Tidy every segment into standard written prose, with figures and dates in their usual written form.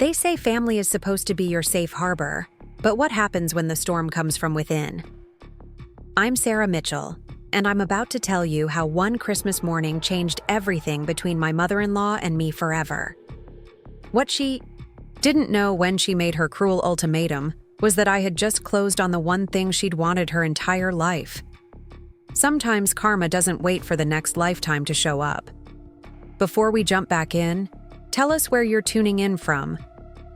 They say family is supposed to be your safe harbor, but what happens when the storm comes from within? I'm Sarah Mitchell, and I'm about to tell you how one Christmas morning changed everything between my mother-in-law and me forever. What she didn't know when she made her cruel ultimatum was that I had just closed on the one thing she'd wanted her entire life. Sometimes karma doesn't wait for the next lifetime to show up. Before we jump back in, tell us where you're tuning in from.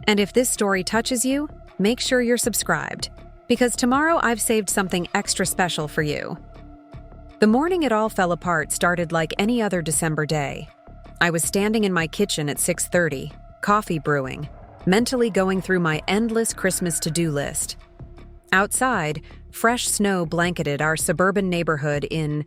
And if this story touches you, make sure you're subscribed, because tomorrow I've saved something extra special for you. The morning it all fell apart started like any other December day. I was standing in my kitchen at 6:30, coffee brewing, mentally going through my endless Christmas to-do list. Outside, fresh snow blanketed our suburban neighborhood in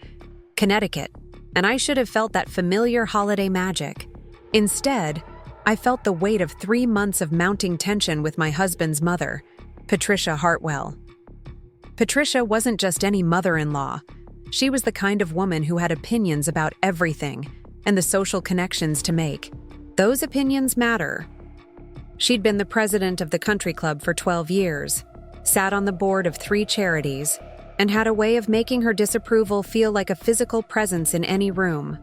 Connecticut, and I should have felt that familiar holiday magic. Instead, I felt the weight of 3 months of mounting tension with my husband's mother, Patricia Hartwell. Patricia wasn't just any mother-in-law. She was the kind of woman who had opinions about everything and the social connections to make. Those opinions matter. She'd been the president of the country club for 12 years, sat on the board of 3 charities, and had a way of making her disapproval feel like a physical presence in any room.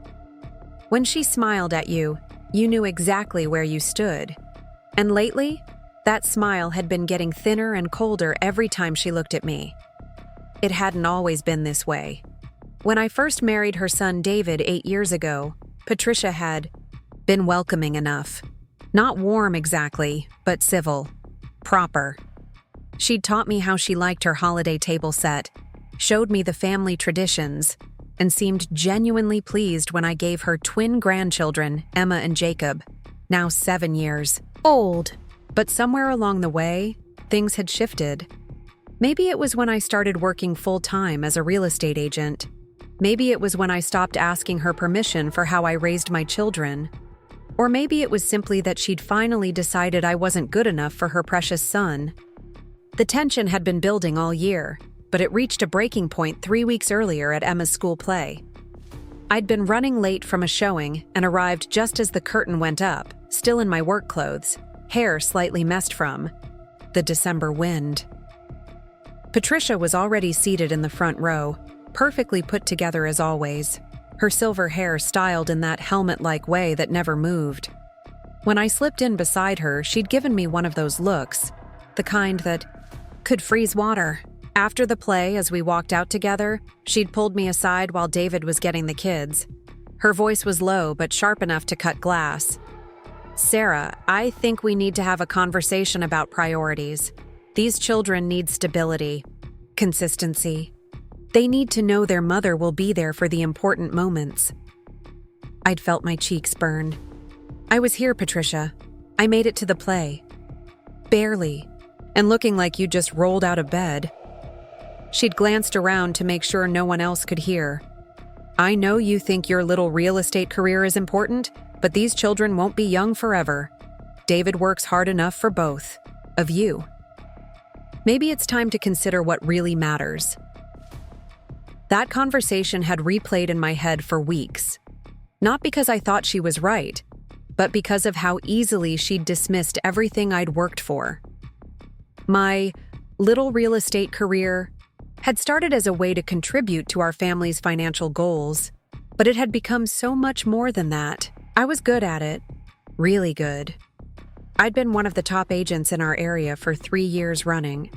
When she smiled at you, you knew exactly where you stood. And lately, that smile had been getting thinner and colder every time she looked at me. It hadn't always been this way. When I first married her son David 8 years ago, Patricia had been welcoming enough. Not warm exactly, but civil, proper. She'd taught me how she liked her holiday table set, showed me the family traditions, and seemed genuinely pleased when I gave her twin grandchildren, Emma and Jacob, now 7 years old. But somewhere along the way, things had shifted. Maybe it was when I started working full-time as a real estate agent. Maybe it was when I stopped asking her permission for how I raised my children. Or maybe it was simply that she'd finally decided I wasn't good enough for her precious son. The tension had been building all year, but it reached a breaking point 3 weeks earlier at Emma's school play. I'd been running late from a showing and arrived just as the curtain went up, still in my work clothes, hair slightly messed from the December wind. Patricia was already seated in the front row, perfectly put together as always, her silver hair styled in that helmet-like way that never moved. When I slipped in beside her, she'd given me one of those looks, the kind that could freeze water. After the play, as we walked out together, she'd pulled me aside while David was getting the kids. Her voice was low but sharp enough to cut glass. "Sarah, I think we need to have a conversation about priorities. These children need stability, consistency. They need to know their mother will be there for the important moments." I'd felt my cheeks burn. "I was here, Patricia. I made it to the play. Barely. And looking like you just rolled out of bed." She'd glanced around to make sure no one else could hear. "I know you think your little real estate career is important, but these children won't be young forever. David works hard enough for both of you. Maybe it's time to consider what really matters." That conversation had replayed in my head for weeks. Not because I thought she was right, but because of how easily she'd dismissed everything I'd worked for. My little real estate career had started as a way to contribute to our family's financial goals, but it had become so much more than that. I was good at it, really good. I'd been one of the top agents in our area for 3 years running,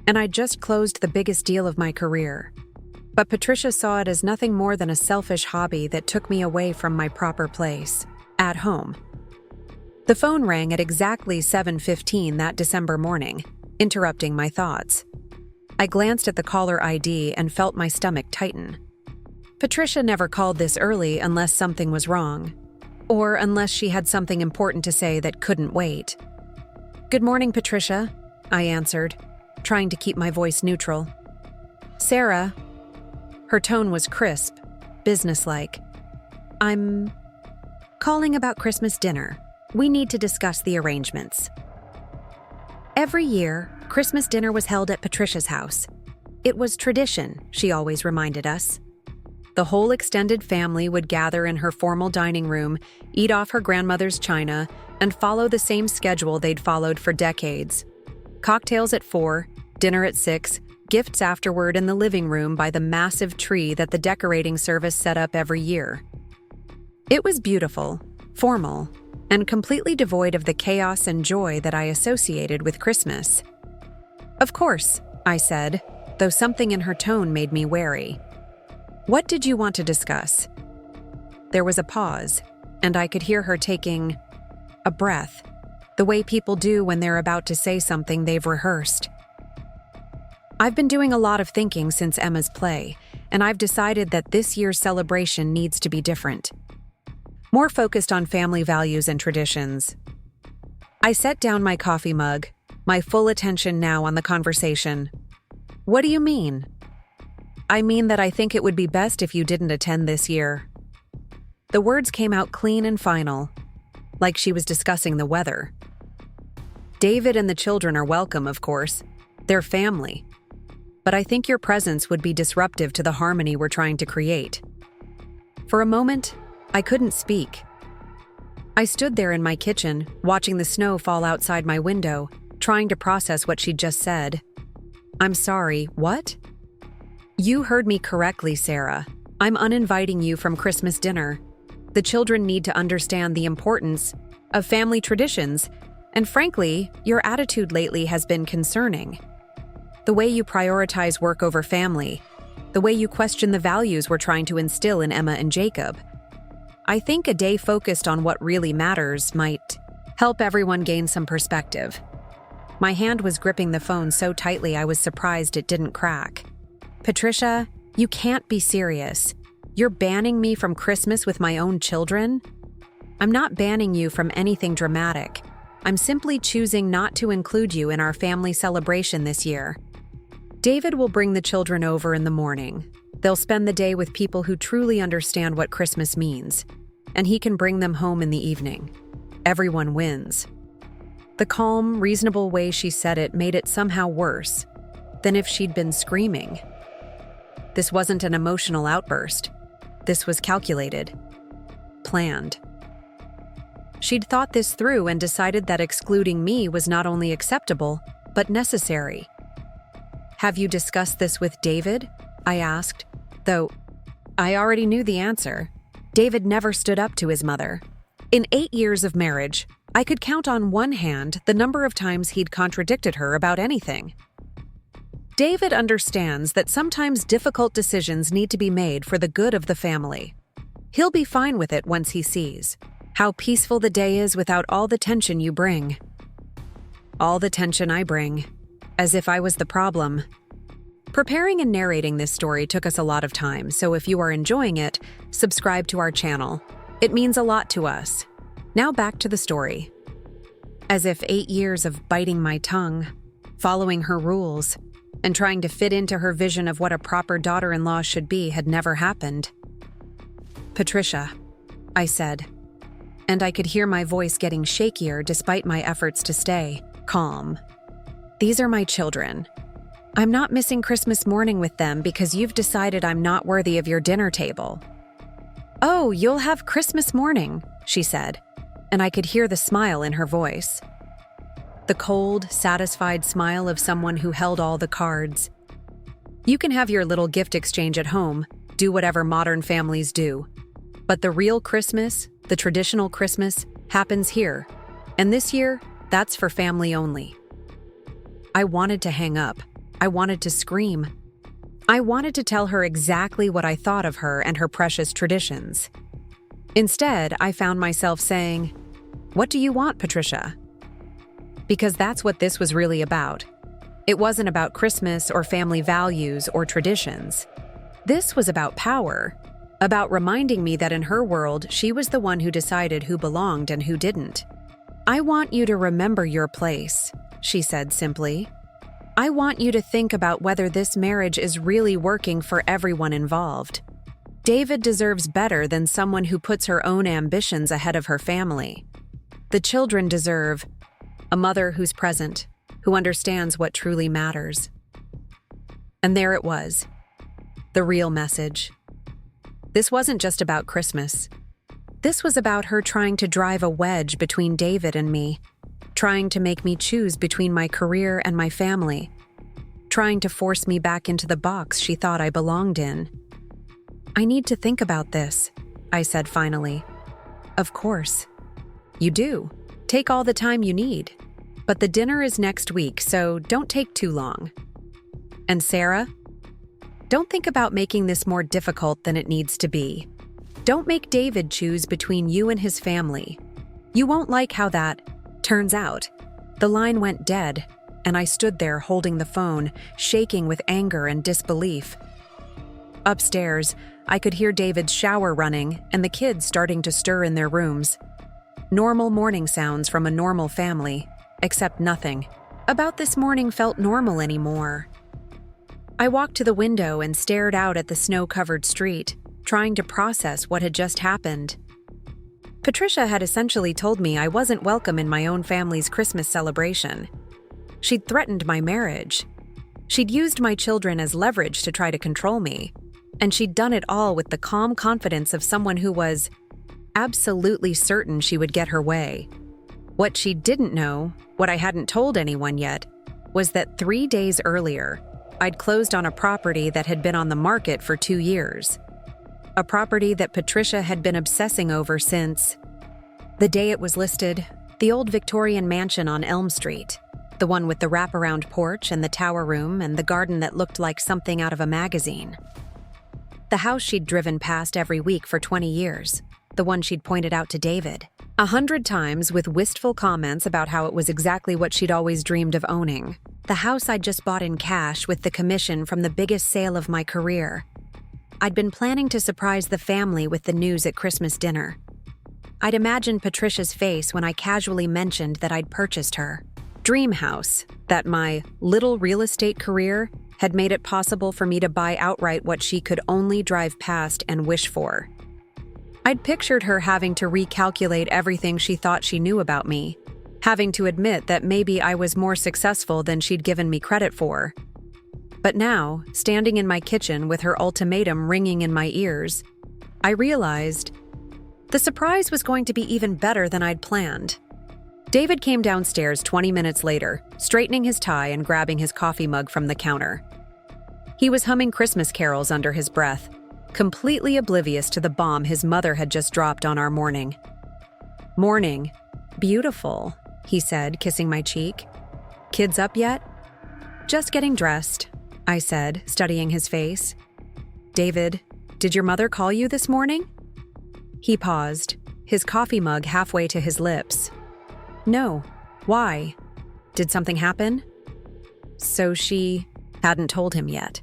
and I'd just closed the biggest deal of my career. But Patricia saw it as nothing more than a selfish hobby that took me away from my proper place, at home. The phone rang at exactly 7:15 that December morning, interrupting my thoughts. I glanced at the caller ID and felt my stomach tighten. Patricia never called this early unless something was wrong, or unless she had something important to say that couldn't wait. "Good morning, Patricia," I answered, trying to keep my voice neutral. "Sarah." Her tone was crisp, businesslike. "I'm calling about Christmas dinner. We need to discuss the arrangements." Every year, Christmas dinner was held at Patricia's house. It was tradition, she always reminded us. The whole extended family would gather in her formal dining room, eat off her grandmother's china, and follow the same schedule they'd followed for decades. Cocktails at 4, dinner at 6, gifts afterward in the living room by the massive tree that the decorating service set up every year. It was beautiful, formal, and completely devoid of the chaos and joy that I associated with Christmas. "Of course," I said, though something in her tone made me wary. "What did you want to discuss?" There was a pause, and I could hear her taking a breath, the way people do when they're about to say something they've rehearsed. "I've been doing a lot of thinking since Emma's play, and I've decided that this year's celebration needs to be different. More focused on family values and traditions." I set down my coffee mug, my full attention now on the conversation. "What do you mean?" "I mean that I think it would be best if you didn't attend this year." The words came out clean and final, like she was discussing the weather. "David and the children are welcome, of course. They're family. But I think your presence would be disruptive to the harmony we're trying to create." For a moment, I couldn't speak. I stood there in my kitchen, watching the snow fall outside my window, trying to process what she'd just said. "I'm sorry, what?" "You heard me correctly, Sarah. I'm uninviting you from Christmas dinner. The children need to understand the importance of family traditions, and frankly, your attitude lately has been concerning. The way you prioritize work over family, the way you question the values we're trying to instill in Emma and Jacob. I think a day focused on what really matters might help everyone gain some perspective." My hand was gripping the phone so tightly I was surprised it didn't crack. "Patricia, you can't be serious. You're banning me from Christmas with my own children?" "I'm not banning you from anything dramatic. I'm simply choosing not to include you in our family celebration this year. David will bring the children over in the morning. They'll spend the day with people who truly understand what Christmas means, and he can bring them home in the evening. Everyone wins." The calm, reasonable way she said it made it somehow worse than if she'd been screaming. This wasn't an emotional outburst. This was calculated, planned. She'd thought this through and decided that excluding me was not only acceptable, but necessary. "Have you discussed this with David?" I asked, though I already knew the answer. David never stood up to his mother. In 8 years of marriage, I could count on one hand the number of times he'd contradicted her about anything. David understands that sometimes difficult decisions need to be made for the good of the family. He'll be fine with it once he sees how peaceful the day is without all the tension you bring. All the tension I bring, as if I was the problem. Preparing and narrating this story took us a lot of time, so if you are enjoying it, subscribe to our channel. It means a lot to us. Now back to the story. As if 8 years of biting my tongue, following her rules, and trying to fit into her vision of what a proper daughter-in-law should be had never happened. "Patricia," I said, and I could hear my voice getting shakier despite my efforts to stay calm. "These are my children. I'm not missing Christmas morning with them because you've decided I'm not worthy of your dinner table." "Oh, you'll have Christmas morning," she said, and I could hear the smile in her voice. The cold, satisfied smile of someone who held all the cards. "You can have your little gift exchange at home, do whatever modern families do. But the real Christmas, the traditional Christmas, happens here. And this year, that's for family only." I wanted to hang up. I wanted to scream. I wanted to tell her exactly what I thought of her and her precious traditions. Instead, I found myself saying, "What do you want, Patricia?" Because that's what this was really about. It wasn't about Christmas or family values or traditions. This was about power, about reminding me that in her world, she was the one who decided who belonged and who didn't. "I want you to remember your place," she said simply. "I want you to think about whether this marriage is really working for everyone involved. David deserves better than someone who puts her own ambitions ahead of her family. The children deserve a mother who's present, who understands what truly matters." And there it was, the real message. This wasn't just about Christmas. This was about her trying to drive a wedge between David and me, trying to make me choose between my career and my family, trying to force me back into the box she thought I belonged in. "I need to think about this," I said finally. "Of course. You do. Take all the time you need. But the dinner is next week, so don't take too long. And Sarah, don't think about making this more difficult than it needs to be. Don't make David choose between you and his family. You won't like how that turns out." The line went dead, and I stood there holding the phone, shaking with anger and disbelief. Upstairs, I could hear David's shower running and the kids starting to stir in their rooms. Normal morning sounds from a normal family, except nothing about this morning felt normal anymore. I walked to the window and stared out at the snow-covered street, trying to process what had just happened. Patricia had essentially told me I wasn't welcome in my own family's Christmas celebration. She'd threatened my marriage. She'd used my children as leverage to try to control me. And she'd done it all with the calm confidence of someone who was absolutely certain she would get her way. What she didn't know, what I hadn't told anyone yet, was that 3 days earlier, I'd closed on a property that had been on the market for 2 years. A property that Patricia had been obsessing over since the day it was listed, the old Victorian mansion on Elm Street, the one with the wraparound porch and the tower room and the garden that looked like something out of a magazine. The house she'd driven past every week for 20 years, the one she'd pointed out to David 100 times with wistful comments about how it was exactly what she'd always dreamed of owning. The house I'd just bought in cash with the commission from the biggest sale of my career. I'd been planning to surprise the family with the news at Christmas dinner. I'd imagined Patricia's face when I casually mentioned that I'd purchased her dream house, that my little real estate career had made it possible for me to buy outright what she could only drive past and wish for. I'd pictured her having to recalculate everything she thought she knew about me, having to admit that maybe I was more successful than she'd given me credit for. But now, standing in my kitchen with her ultimatum ringing in my ears, I realized the surprise was going to be even better than I'd planned. David came downstairs 20 minutes later, straightening his tie and grabbing his coffee mug from the counter. He was humming Christmas carols under his breath, completely oblivious to the bomb his mother had just dropped on our morning. "Morning. Beautiful," he said, kissing my cheek. "Kids up yet?" "Just getting dressed," I said, studying his face. "David, did your mother call you this morning?" He paused, his coffee mug halfway to his lips. "No. Why? Did something happen?" So she hadn't told him yet.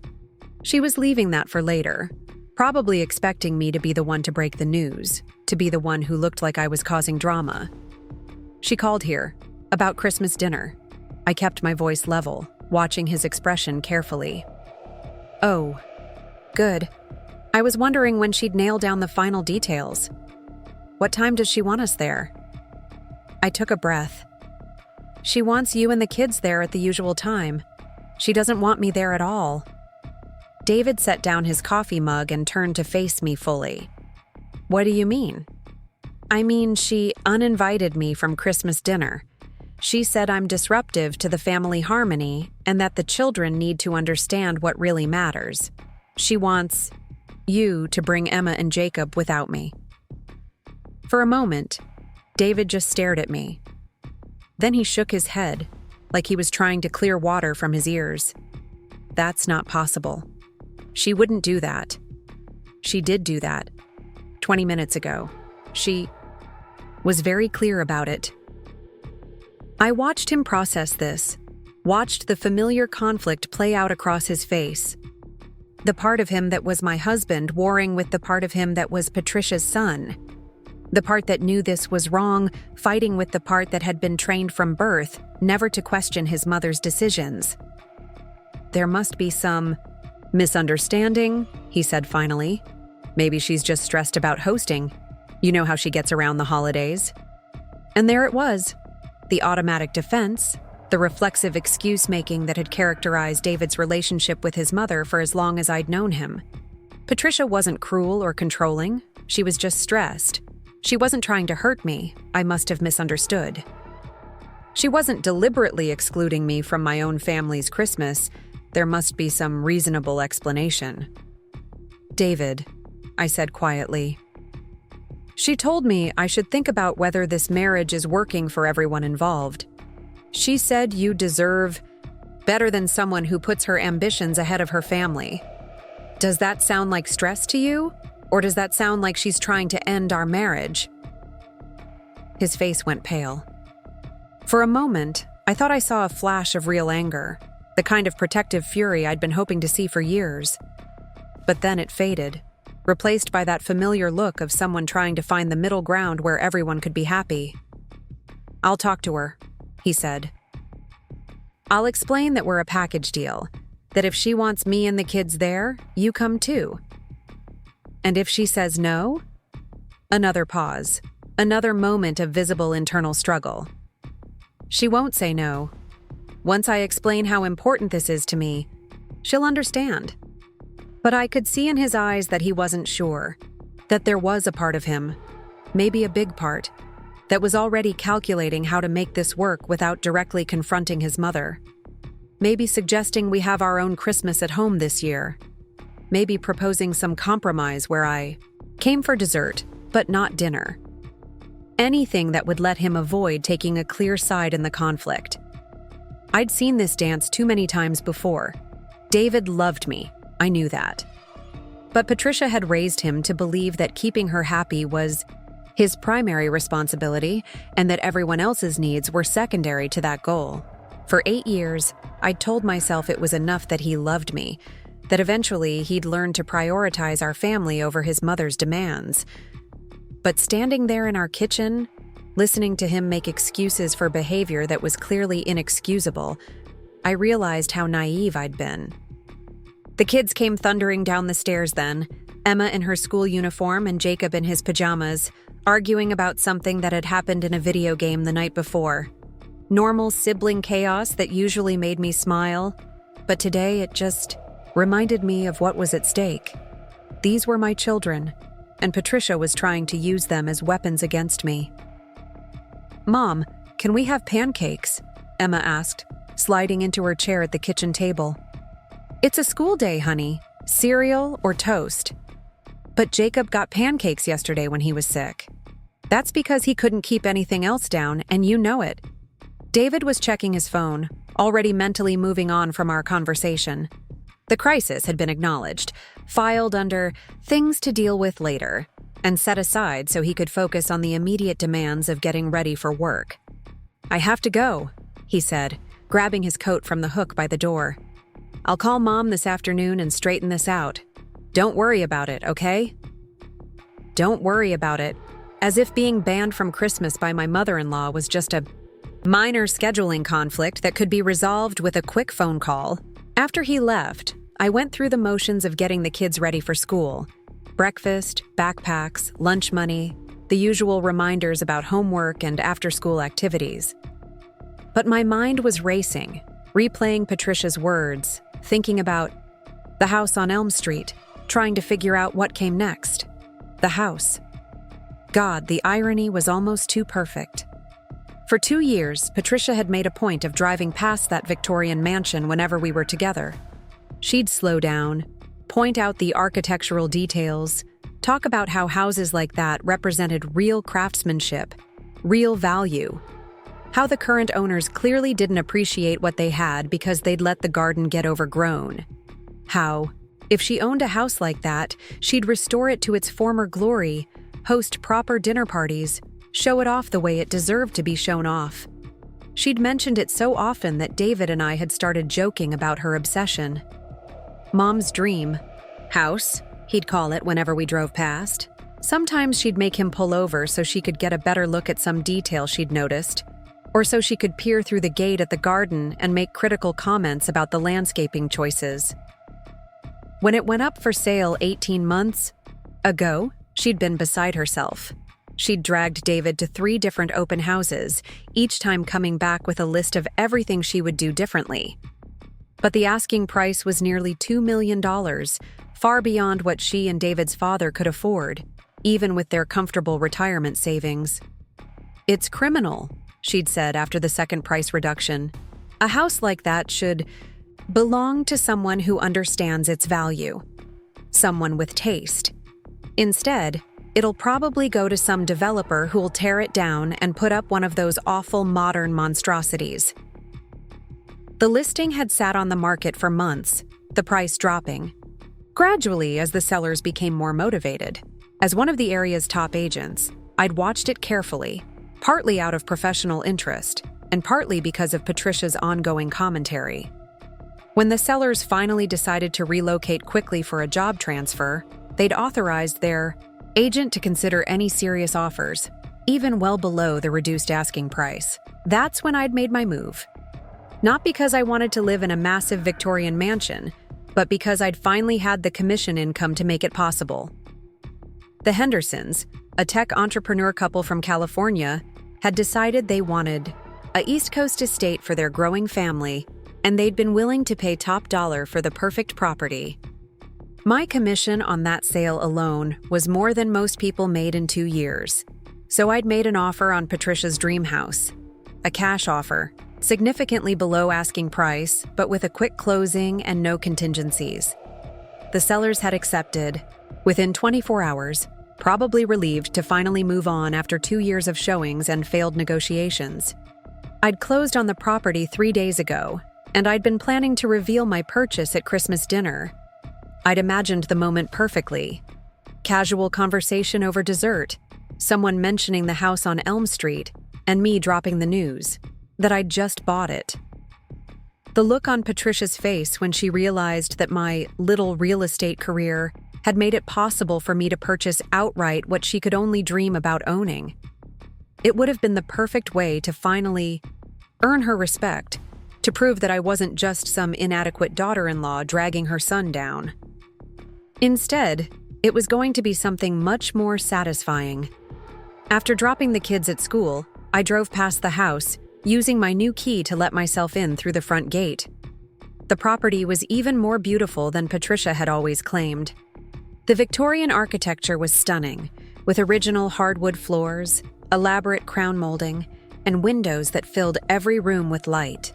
She was leaving that for later, probably expecting me to be the one to break the news, to be the one who looked like I was causing drama. She called here, about Christmas dinner. I kept my voice level, watching his expression carefully. "Oh, good. I was wondering when she'd nail down the final details. What time does she want us there?" I took a breath. "She wants you and the kids there at the usual time. She doesn't want me there at all." David set down his coffee mug and turned to face me fully. "What do you mean?" "I mean, she uninvited me from Christmas dinner. She said I'm disruptive to the family harmony and that the children need to understand what really matters. She wants you to bring Emma and Jacob without me." For a moment, David just stared at me. Then he shook his head, like he was trying to clear water from his ears. "That's not possible. She wouldn't do that. She did do that 20 minutes ago. She was very clear about it." I watched him process this, watched the familiar conflict play out across his face. The part of him that was my husband warring with the part of him that was Patricia's son. The part that knew this was wrong, fighting with the part that had been trained from birth, never to question his mother's decisions. "There must be some misunderstanding," he said finally. "Maybe she's just stressed about hosting. You know how she gets around the holidays." And there it was, the automatic defense, the reflexive excuse-making that had characterized David's relationship with his mother for as long as I'd known him. Patricia wasn't cruel or controlling. She was just stressed. She wasn't trying to hurt me. I must have misunderstood. She wasn't deliberately excluding me from my own family's Christmas. There must be some reasonable explanation. David, I said quietly. She told me I should think about whether this marriage is working for everyone involved. She said you deserve better than someone who puts her ambitions ahead of her family. Does that sound like stress to you? Or does that sound like she's trying to end our marriage? His face went pale. For a moment, I thought I saw a flash of real anger, the kind of protective fury I'd been hoping to see for years. But then it faded, replaced by that familiar look of someone trying to find the middle ground where everyone could be happy. I'll talk to her, he said. I'll explain that we're a package deal, that if she wants me and the kids there, you come too. And if she says no? Another pause, another moment of visible internal struggle. She won't say no. Once I explain how important this is to me, she'll understand. But I could see in his eyes that he wasn't sure, that there was a part of him, maybe a big part, that was already calculating how to make this work without directly confronting his mother. Maybe suggesting we have our own Christmas at home this year. Maybe proposing some compromise where I came for dessert, but not dinner. Anything that would let him avoid taking a clear side in the conflict. I'd seen this dance too many times before. David loved me, I knew that. But Patricia had raised him to believe that keeping her happy was his primary responsibility and that everyone else's needs were secondary to that goal. For 8 years, I'd told myself it was enough that he loved me, that eventually he'd learn to prioritize our family over his mother's demands. But standing there in our kitchen, listening to him make excuses for behavior that was clearly inexcusable, I realized how naive I'd been. The kids came thundering down the stairs then, Emma in her school uniform and Jacob in his pajamas, arguing about something that had happened in a video game the night before. Normal sibling chaos that usually made me smile, but today it just reminded me of what was at stake. These were my children, and Patricia was trying to use them as weapons against me. "Mom, can we have pancakes?" Emma asked, sliding into her chair at the kitchen table. "It's a school day, honey. Cereal or toast?" "But Jacob got pancakes yesterday when he was sick." "That's because he couldn't keep anything else down, and you know it." David was checking his phone, already mentally moving on from our conversation. The crisis had been acknowledged, filed under things to deal with later, and set aside so he could focus on the immediate demands of getting ready for work. "I have to go," he said, grabbing his coat from the hook by the door. "I'll call Mom this afternoon and straighten this out. Don't worry about it, okay?" Don't worry about it, as if being banned from Christmas by my mother-in-law was just a minor scheduling conflict that could be resolved with a quick phone call. After he left, I went through the motions of getting the kids ready for school. Breakfast, backpacks, lunch money, the usual reminders about homework and after-school activities. But my mind was racing, replaying Patricia's words, thinking about the house on Elm Street, trying to figure out what came next. The house. God, the irony was almost too perfect. For 2 years, Patricia had made a point of driving past that Victorian mansion whenever we were together. She'd slow down, point out the architectural details, talk about how houses like that represented real craftsmanship, real value, how the current owners clearly didn't appreciate what they had because they'd let the garden get overgrown, how, if she owned a house like that, she'd restore it to its former glory, host proper dinner parties, show it off the way it deserved to be shown off. She'd mentioned it so often that David and I had started joking about her obsession. Mom's dream. House, he'd call it whenever we drove past. Sometimes she'd make him pull over so she could get a better look at some detail she'd noticed, or so she could peer through the gate at the garden and make critical comments about the landscaping choices. When it went up for sale 18 months ago, she'd been beside herself. She'd dragged David to 3 different open houses, each time coming back with a list of everything she would do differently. But the asking price was nearly $2 million, far beyond what she and David's father could afford. even with their comfortable retirement savings. "It's criminal," she'd said after the second price reduction. "A house like that should belong to someone who understands its value, someone with taste. Instead, it'll probably go to some developer who'll tear it down and put up one of those awful modern monstrosities." The listing had sat on the market for months, the price dropping. Gradually, as the sellers became more motivated. As one of the area's top agents, I'd watched it carefully, partly out of professional interest, and partly because of Patricia's ongoing commentary. When the sellers finally decided to relocate quickly for a job transfer, they'd authorized their agent to consider any serious offers, even well below the reduced asking price. That's when I'd made my move. Not because I wanted to live in a massive Victorian mansion, but because I'd finally had the commission income to make it possible. The Hendersons, a tech entrepreneur couple from California, had decided they wanted a East Coast estate for their growing family, and they'd been willing to pay top dollar for the perfect property. My commission on that sale alone was more than most people made in 2 years, so I'd made an offer on Patricia's dream house, a cash offer, significantly below asking price, but with a quick closing and no contingencies. The sellers had accepted within 24 hours, probably relieved to finally move on after 2 years of showings and failed negotiations. I'd closed on the property 3 days ago, and I'd been planning to reveal my purchase at Christmas dinner. I'd imagined the moment perfectly. Casual conversation over dessert, someone mentioning the house on Elm Street, and me dropping the news that I'd just bought it. The look on Patricia's face when she realized that my little real estate career had made it possible for me to purchase outright what she could only dream about owning. It would have been the perfect way to finally earn her respect, to prove that I wasn't just some inadequate daughter-in-law dragging her son down. Instead, it was going to be something much more satisfying. After dropping the kids at school, I drove past the house, using my new key to let myself in through the front gate. The property was even more beautiful than Patricia had always claimed. The Victorian architecture was stunning, with original hardwood floors, elaborate crown molding, and windows that filled every room with light.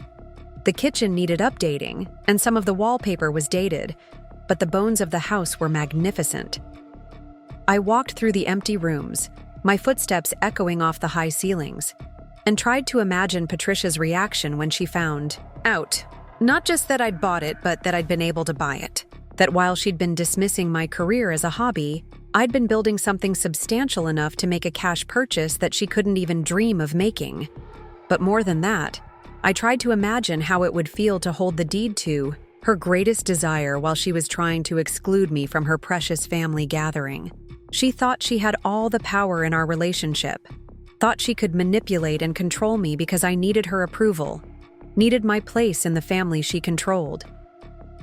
The kitchen needed updating, and some of the wallpaper was dated, but the bones of the house were magnificent. I walked through the empty rooms, my footsteps echoing off the high ceilings, and tried to imagine Patricia's reaction when she found out, not just that I'd bought it, but that I'd been able to buy it. That while she'd been dismissing my career as a hobby, I'd been building something substantial enough to make a cash purchase that she couldn't even dream of making. But more than that, I tried to imagine how it would feel to hold the deed to her greatest desire while she was trying to exclude me from her precious family gathering. She thought she had all the power in our relationship, thought she could manipulate and control me because I needed her approval, needed my place in the family she controlled.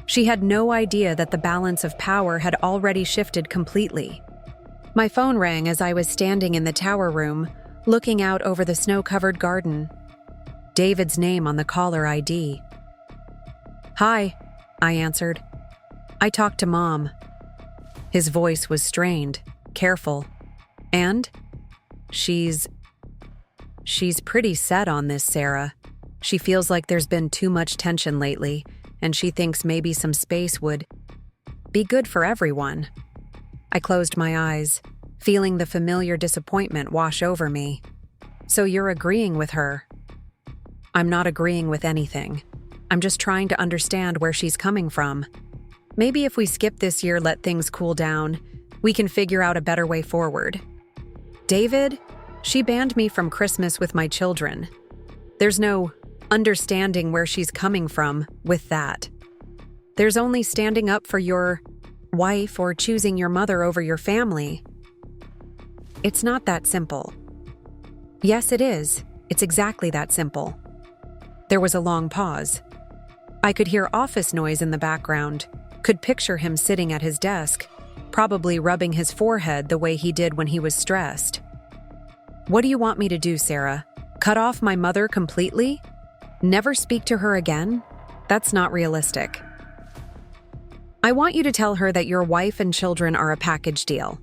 She had no idea that the balance of power had already shifted completely. My phone rang as I was standing in the tower room, looking out over the snow-covered garden. David's name on the caller ID. "Hi," I answered. "I talked to Mom." His voice was strained, careful. "And? She's pretty set on this, Sarah. She feels like there's been too much tension lately, and she thinks maybe some space would be good for everyone." I closed my eyes, feeling the familiar disappointment wash over me. "So you're agreeing with her?" "I'm not agreeing with anything. I'm just trying to understand where she's coming from. Maybe if we skip this year, let things cool down, we can figure out a better way forward." "David, she banned me from Christmas with my children. There's no understanding where she's coming from with that. There's only standing up for your wife or choosing your mother over your family. It's not that simple." "Yes, it is. It's exactly that simple." There was a long pause. I could hear office noise in the background, could picture him sitting at his desk, probably rubbing his forehead the way he did when he was stressed. "What do you want me to do, Sarah? Cut off my mother completely? Never speak to her again? That's not realistic." "I want you to tell her that your wife and children are a package deal.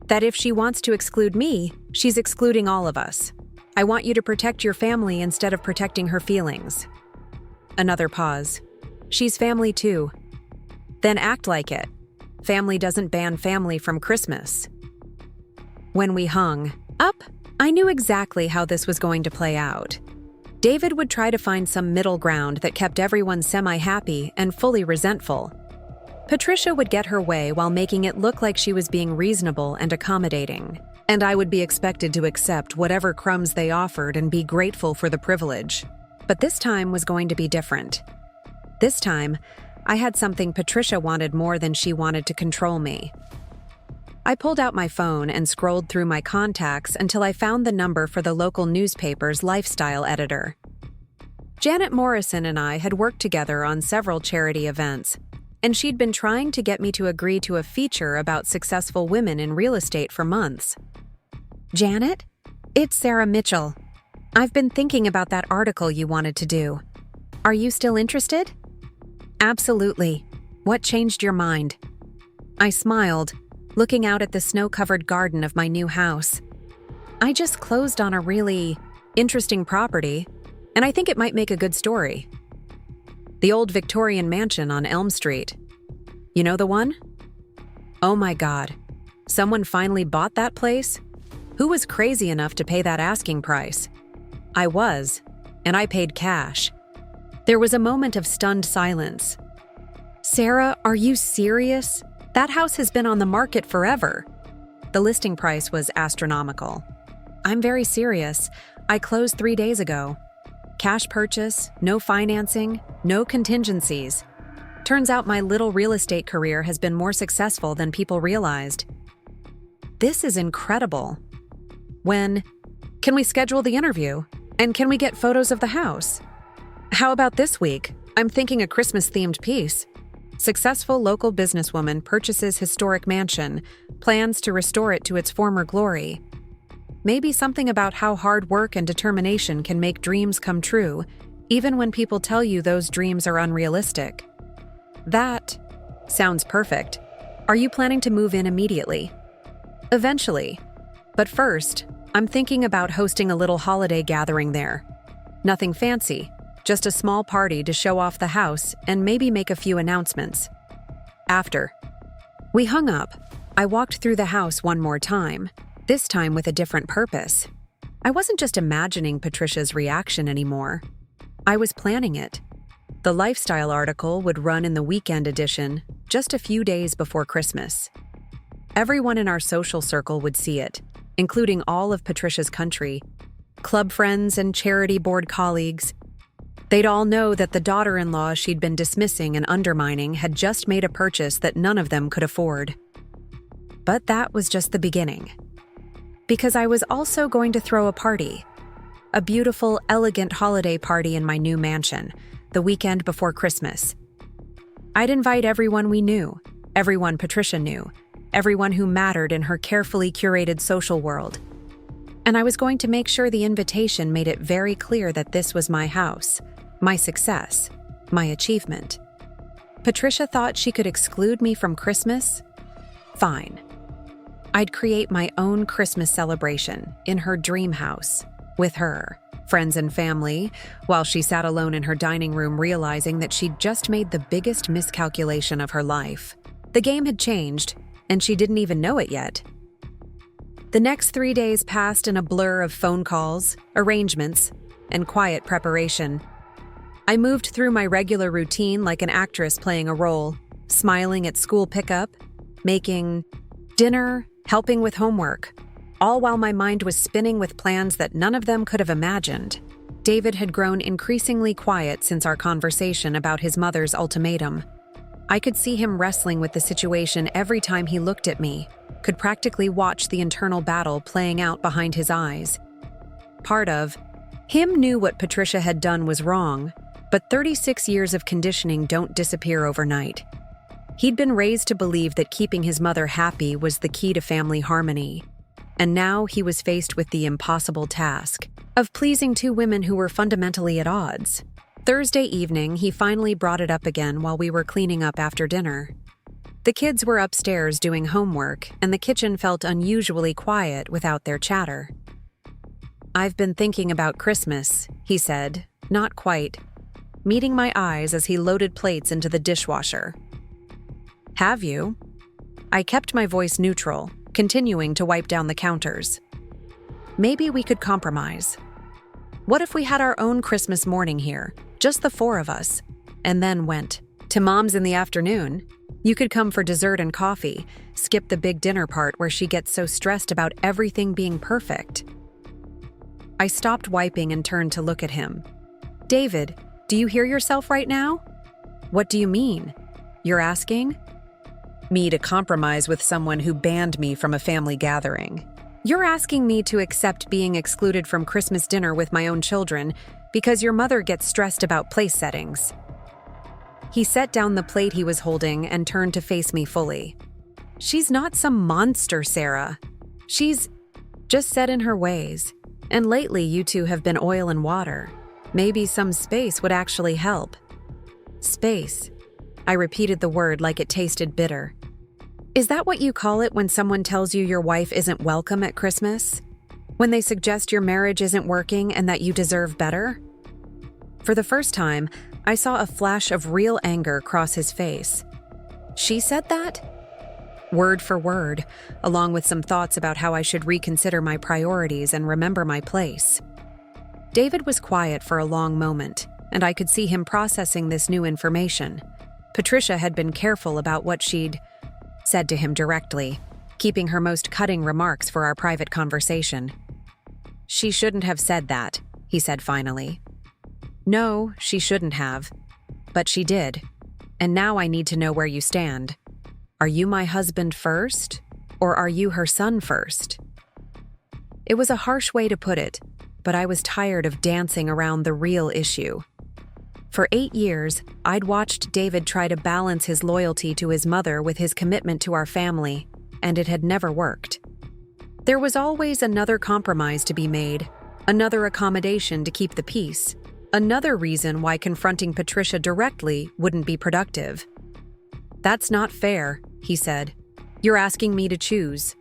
That if she wants to exclude me, she's excluding all of us. I want you to protect your family instead of protecting her feelings. Another pause. She's family too. Then act like it. Family doesn't ban family from Christmas. When we hung up, I knew exactly how this was going to play out. David would try to find some middle ground that kept everyone semi-happy and fully resentful. Patricia would get her way while making it look like she was being reasonable and accommodating, and I would be expected to accept whatever crumbs they offered and be grateful for the privilege. But this time was going to be different. This time, I had something Patricia wanted more than she wanted to control me. I pulled out my phone and scrolled through my contacts until I found the number for the local newspaper's lifestyle editor. Janet Morrison and I had worked together on several charity events, and she'd been trying to get me to agree to a feature about successful women in real estate for months. Janet? It's Sarah Mitchell. I've been thinking about that article you wanted to do. Are you still interested? Absolutely. What changed your mind? I smiled, looking out at the snow-covered garden of my new house. I just closed on a really interesting property, and I think it might make a good story. The old Victorian mansion on Elm Street. You know the one? Oh my God. Someone finally bought that place? Who was crazy enough to pay that asking price? I was, and I paid cash. There was a moment of stunned silence. Sarah, are you serious? That house has been on the market forever. The listing price was astronomical. I'm very serious. I closed 3 days ago. Cash purchase, no financing, no contingencies. Turns out my little real estate career has been more successful than people realized. This is incredible. When? Can we schedule the interview? And can we get photos of the house? How about this week? I'm thinking a Christmas-themed piece. Successful local businesswoman purchases historic mansion, plans to restore it to its former glory. Maybe something about how hard work and determination can make dreams come true, even when people tell you those dreams are unrealistic. That sounds perfect. Are you planning to move in immediately? Eventually. But first, I'm thinking about hosting a little holiday gathering there. Nothing fancy. Just a small party to show off the house and maybe make a few announcements. After we hung up, I walked through the house one more time, this time with a different purpose. I wasn't just imagining Patricia's reaction anymore. I was planning it. The lifestyle article would run in the weekend edition, just a few days before Christmas. Everyone in our social circle would see it, including all of Patricia's country, club friends and charity board colleagues. They'd all know that the daughter-in-law she'd been dismissing and undermining had just made a purchase that none of them could afford. But that was just the beginning. Because I was also going to throw a party. A beautiful, elegant holiday party in my new mansion, the weekend before Christmas. I'd invite everyone we knew, everyone Patricia knew, everyone who mattered in her carefully curated social world. And I was going to make sure the invitation made it very clear that this was my house, my success, my achievement. Patricia thought she could exclude me from Christmas? Fine. I'd create my own Christmas celebration in her dream house, with her, friends and family, while she sat alone in her dining room realizing that she'd just made the biggest miscalculation of her life. The game had changed, and she didn't even know it yet. The next 3 days passed in a blur of phone calls, arrangements, and quiet preparation. I moved through my regular routine like an actress playing a role, smiling at school pickup, making dinner, helping with homework, all while my mind was spinning with plans that none of them could have imagined. David had grown increasingly quiet since our conversation about his mother's ultimatum. I could see him wrestling with the situation every time he looked at me, could practically watch the internal battle playing out behind his eyes. Part of him knew what Patricia had done was wrong, but 36 years of conditioning don't disappear overnight. He'd been raised to believe that keeping his mother happy was the key to family harmony, and now he was faced with the impossible task of pleasing two women who were fundamentally at odds. Thursday evening, he finally brought it up again while we were cleaning up after dinner. The kids were upstairs doing homework, and the kitchen felt unusually quiet without their chatter. "I've been thinking about Christmas," he said, not quite, meeting my eyes as he loaded plates into the dishwasher. "Have you?" I kept my voice neutral, continuing to wipe down the counters. "Maybe we could compromise. What if we had our own Christmas morning here, just the four of us, and then went to Mom's in the afternoon? You could come for dessert and coffee, skip the big dinner part where she gets so stressed about everything being perfect." I stopped wiping and turned to look at him. "David, do you hear yourself right now?" "What do you mean? You're asking me to compromise with someone who banned me from a family gathering. You're asking me to accept being excluded from Christmas dinner with my own children because your mother gets stressed about place settings." He set down the plate he was holding and turned to face me fully. "She's not some monster, Sarah. She's just set in her ways. And lately you two have been oil and water. Maybe some space would actually help." "Space." I repeated the word like it tasted bitter. "Is that what you call it when someone tells you your wife isn't welcome at Christmas? When they suggest your marriage isn't working and that you deserve better?" For the first time, I saw a flash of real anger cross his face. "She said that?" Word for word, along with some thoughts about how I should reconsider my priorities and remember my place. David was quiet for a long moment, and I could see him processing this new information. Patricia had been careful about what she'd said to him directly, keeping her most cutting remarks for our private conversation. "She shouldn't have said that," he said finally. "No, she shouldn't have. But she did. And now I need to know where you stand. Are you my husband first, or are you her son first?" It was a harsh way to put it, but I was tired of dancing around the real issue. For 8 years, I'd watched David try to balance his loyalty to his mother with his commitment to our family, and it had never worked. There was always another compromise to be made, another accommodation to keep the peace, another reason why confronting Patricia directly wouldn't be productive. "That's not fair," he said. "You're asking me to choose."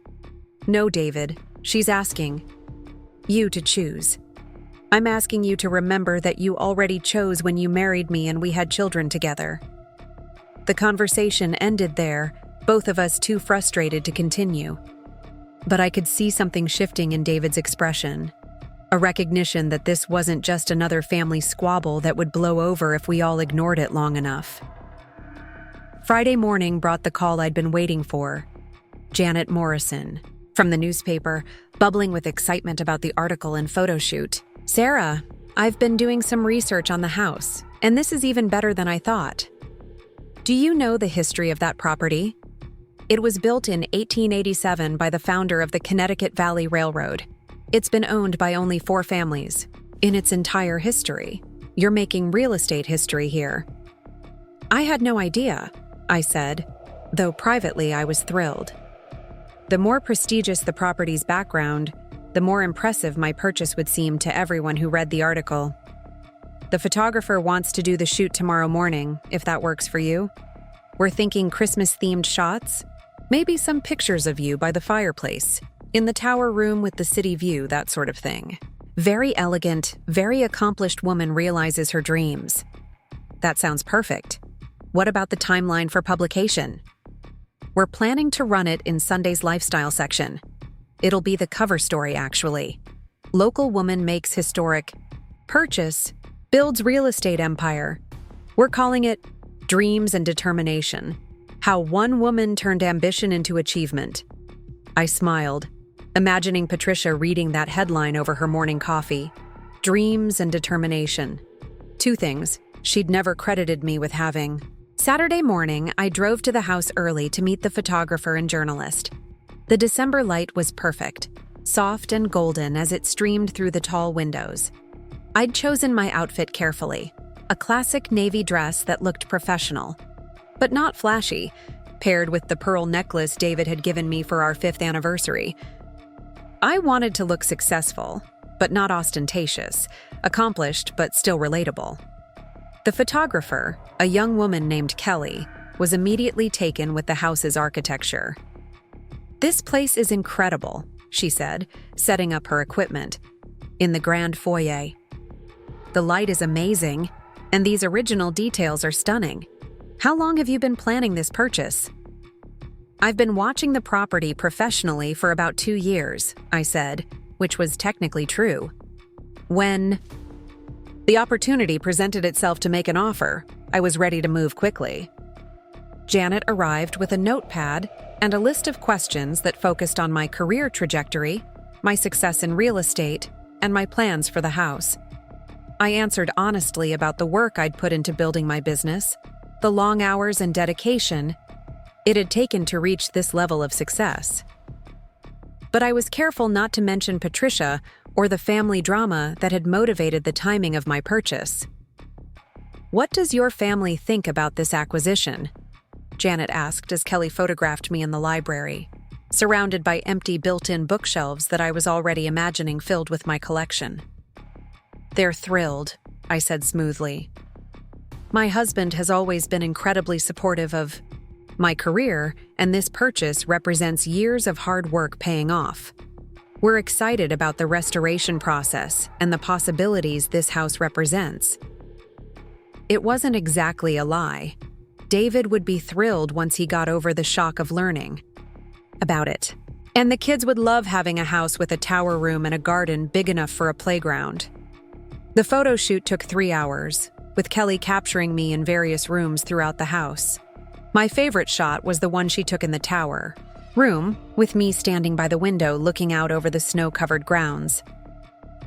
"No, David, she's asking you to choose. I'm asking you to remember that you already chose when you married me and we had children together." The conversation ended there, both of us too frustrated to continue. But I could see something shifting in David's expression, a recognition that this wasn't just another family squabble that would blow over if we all ignored it long enough. Friday morning brought the call I'd been waiting for. Janet Morrison, from the newspaper, bubbling with excitement about the article and photo shoot. "Sarah, I've been doing some research on the house, and this is even better than I thought. Do you know the history of that property? It was built in 1887 by the founder of the Connecticut Valley Railroad. It's been owned by only 4 families in its entire history. You're making real estate history here." "I had no idea," I said, though privately I was thrilled. The more prestigious the property's background, the more impressive my purchase would seem to everyone who read the article. "The photographer wants to do the shoot tomorrow morning, if that works for you. We're thinking Christmas-themed shots, maybe some pictures of you by the fireplace, in the tower room with the city view, that sort of thing." Very elegant, very accomplished woman realizes her dreams. That sounds perfect. What about the timeline for publication? We're planning to run it in Sunday's lifestyle section. It'll be the cover story, actually. Local woman makes historic purchase, builds real estate empire. We're calling it Dreams and Determination. How one woman turned ambition into achievement. I smiled, imagining Patricia reading that headline over her morning coffee. Dreams and determination. 2 things she'd never credited me with having. Saturday morning, I drove to the house early to meet the photographer and journalist. The December light was perfect, soft and golden as it streamed through the tall windows. I'd chosen my outfit carefully, a classic navy dress that looked professional, but not flashy, paired with the pearl necklace David had given me for our 5th anniversary. I wanted to look successful, but not ostentatious, accomplished but still relatable. The photographer, a young woman named Kelly, was immediately taken with the house's architecture. "This place is incredible," she said, setting up her equipment. "In the grand foyer. The light is amazing, and these original details are stunning. How long have you been planning this purchase?" "I've been watching the property professionally for about 2 years," I said, which was technically true. "When the opportunity presented itself to make an offer, I was ready to move quickly." Janet arrived with a notepad and a list of questions that focused on my career trajectory, my success in real estate, and my plans for the house. I answered honestly about the work I'd put into building my business, the long hours and dedication it had taken to reach this level of success. But I was careful not to mention Patricia or the family drama that had motivated the timing of my purchase. "What does your family think about this acquisition?" Janet asked as Kelly photographed me in the library, surrounded by empty built-in bookshelves that I was already imagining filled with my collection. "They're thrilled," I said smoothly. "My husband has always been incredibly supportive of my career, and this purchase represents years of hard work paying off. We're excited about the restoration process and the possibilities this house represents." It wasn't exactly a lie. David would be thrilled once he got over the shock of learning about it. And the kids would love having a house with a tower room and a garden big enough for a playground. The photo shoot took 3 hours, with Kelly capturing me in various rooms throughout the house. My favorite shot was the one she took in the tower room, with me standing by the window looking out over the snow-covered grounds.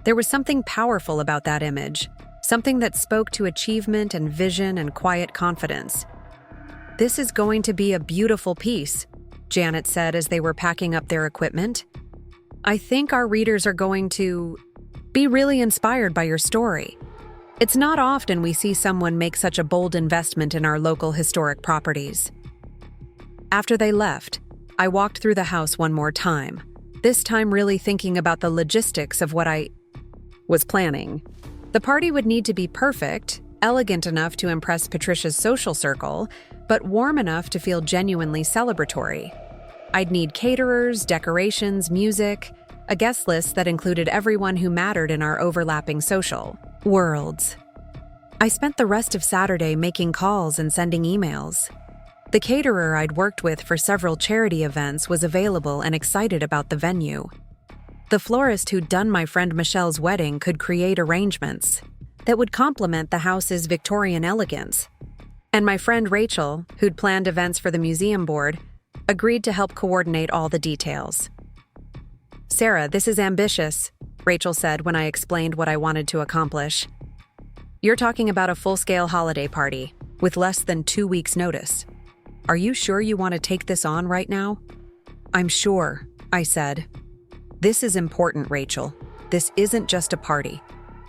There was something powerful about that image, something that spoke to achievement and vision and quiet confidence. "This is going to be a beautiful piece," Janet said as they were packing up their equipment. "I think our readers are going to be really inspired by your story. It's not often we see someone make such a bold investment in our local historic properties." After they left, I walked through the house one more time, this time really thinking about the logistics of what I was planning. The party would need to be perfect, elegant enough to impress Patricia's social circle, but warm enough to feel genuinely celebratory. I'd need caterers, decorations, music, a guest list that included everyone who mattered in our overlapping social worlds. I spent the rest of Saturday making calls and sending emails. The caterer I'd worked with for several charity events was available and excited about the venue. The florist who'd done my friend Michelle's wedding could create arrangements that would complement the house's Victorian elegance. And my friend Rachel, who'd planned events for the museum board, agreed to help coordinate all the details. "Sarah, this is ambitious," Rachel said when I explained what I wanted to accomplish. "You're talking about a full-scale holiday party, with less than 2 weeks' notice. Are you sure you want to take this on right now?" "I'm sure," I said. "This is important, Rachel. This isn't just a party.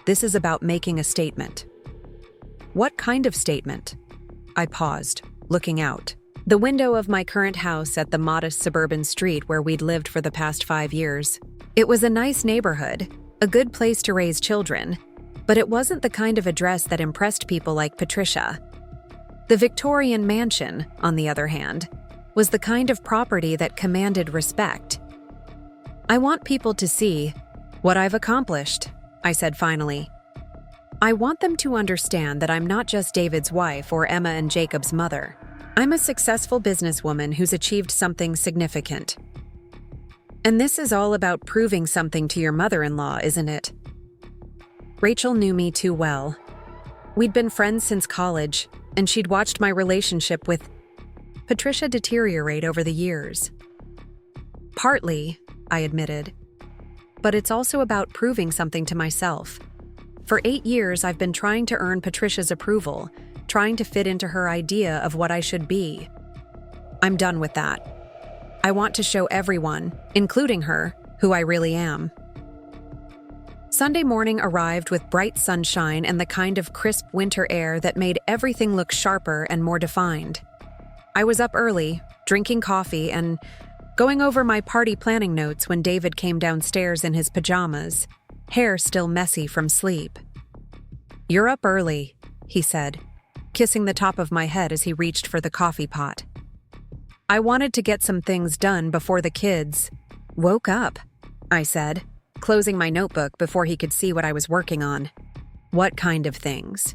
This is about making a statement." "What kind of statement?" I paused, looking out. The window of my current house at the modest suburban street where we'd lived for the past 5 years. It was a nice neighborhood, a good place to raise children, but it wasn't the kind of address that impressed people like Patricia. The Victorian mansion, on the other hand, was the kind of property that commanded respect. "I want people to see what I've accomplished," I said finally. "I want them to understand that I'm not just David's wife or Emma and Jacob's mother. I'm a successful businesswoman who's achieved something significant. And this is all about proving something to your mother-in-law, isn't it?" Rachel knew me too well. We'd been friends since college, and she'd watched my relationship with Patricia deteriorate over the years. "Partly," I admitted, "but it's also about proving something to myself. For 8 years, I've been trying to earn Patricia's approval, trying to fit into her idea of what I should be. I'm done with that. I want to show everyone, including her, who I really am." Sunday morning arrived with bright sunshine and the kind of crisp winter air that made everything look sharper and more defined. I was up early, drinking coffee and going over my party planning notes when David came downstairs in his pajamas, hair still messy from sleep. "You're up early," he said. kissing the top of my head as he reached for the coffee pot. I wanted to get some things done before the kids woke up, I said, closing my notebook before he could see what I was working on. What kind of things?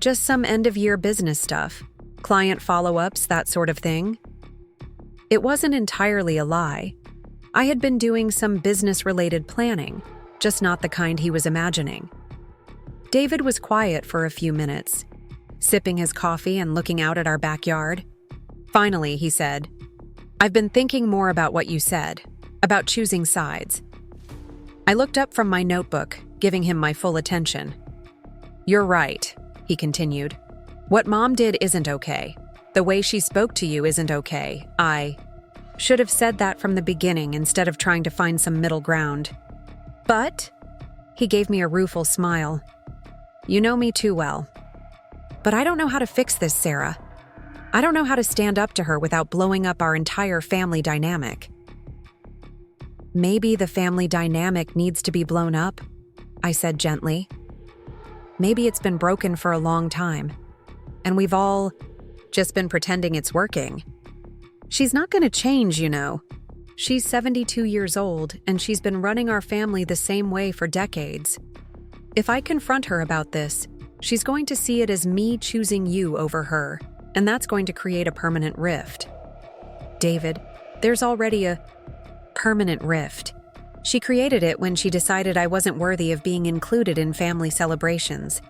Just some end-of-year business stuff, client follow-ups, that sort of thing. It wasn't entirely a lie. I had been doing some business-related planning, just not the kind he was imagining. David was quiet for a few minutes, sipping his coffee and looking out at our backyard. Finally, he said, "I've been thinking more about what you said, about choosing sides." I looked up from my notebook, giving him my full attention. "You're right," he continued. "What Mom did isn't okay. The way she spoke to you isn't okay. I should have said that from the beginning instead of trying to find some middle ground. But," he gave me a rueful smile, "you know me too well. But I don't know how to fix this, Sarah. I don't know how to stand up to her without blowing up our entire family dynamic." "Maybe the family dynamic needs to be blown up," I said gently. "Maybe it's been broken for a long time, and we've all just been pretending it's working. She's not going to change, you know. She's 72 years old, and she's been running our family the same way for decades. If I confront her about this, she's going to see it as me choosing you over her, and that's going to create a permanent rift. David, there's already a permanent rift. She created it when she decided I wasn't worthy of being included in family celebrations.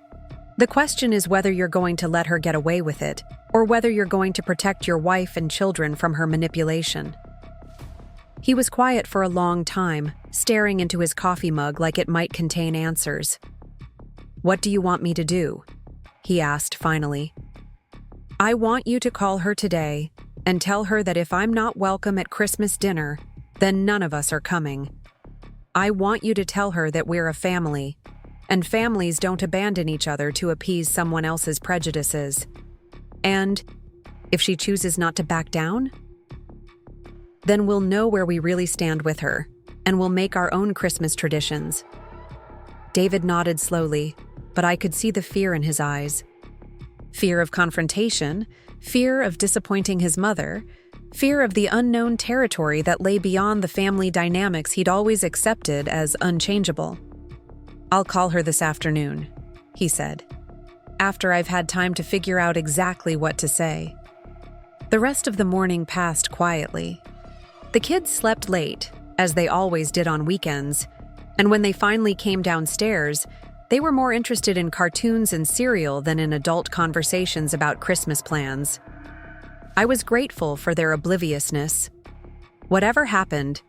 The question is whether you're going to let her get away with it, or whether you're going to protect your wife and children from her manipulation." He was quiet for a long time, staring into his coffee mug like it might contain answers. "What do you want me to do?" he asked finally. "I want you to call her today and tell her that if I'm not welcome at Christmas dinner, then none of us are coming. I want you to tell her that we're a family, and families don't abandon each other to appease someone else's prejudices. And if she chooses not to back down, then we'll know where we really stand with her, and we'll make our own Christmas traditions." David nodded slowly, but I could see the fear in his eyes. Fear of confrontation, fear of disappointing his mother, fear of the unknown territory that lay beyond the family dynamics he'd always accepted as unchangeable. "I'll call her this afternoon," he said, "after I've had time to figure out exactly what to say." The rest of the morning passed quietly. The kids slept late, as they always did on weekends, and when they finally came downstairs, they were more interested in cartoons and cereal than in adult conversations about Christmas plans. I was grateful for their obliviousness. Whatever happened,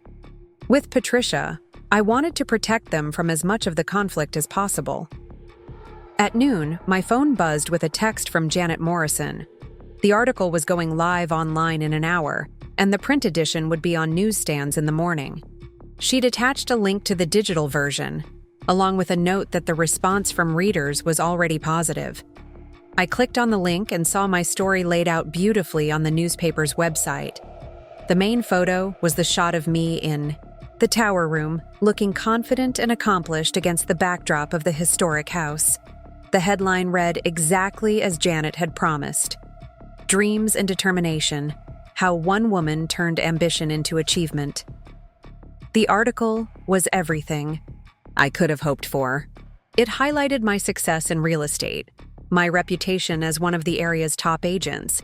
with Patricia, I wanted to protect them from as much of the conflict as possible. At noon, my phone buzzed with a text from Janet Morrison. The article was going live online in an hour, and the print edition would be on newsstands in the morning. She'd attached a link to the digital version, along with a note that the response from readers was already positive. I clicked on the link and saw my story laid out beautifully on the newspaper's website. The main photo was the shot of me in the tower room, looking confident and accomplished against the backdrop of the historic house. The headline read exactly as Janet had promised: "Dreams and Determination, How One Woman Turned Ambition into Achievement." The article was everything I could have hoped for. It highlighted my success in real estate, my reputation as one of the area's top agents,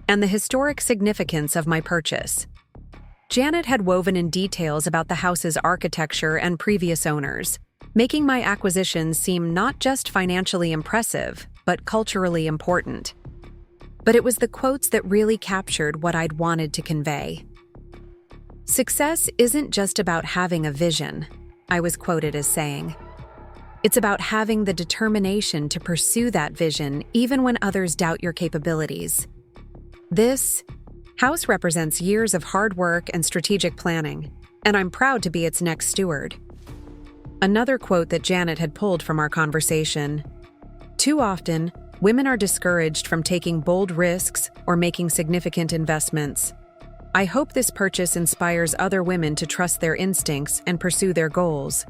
and the historic significance of my purchase. Janet had woven in details about the house's architecture and previous owners, making my acquisition seem not just financially impressive, but culturally important. But it was the quotes that really captured what I'd wanted to convey. "Success isn't just about having a vision," I was quoted as saying. "It's about having the determination to pursue that vision even when others doubt your capabilities." This house represents years of hard work and strategic planning, and I'm proud to be its next steward. Another quote that Janet had pulled from our conversation: "Too often, women are discouraged from taking bold risks or making significant investments. I hope this purchase inspires other women to trust their instincts and pursue their goals,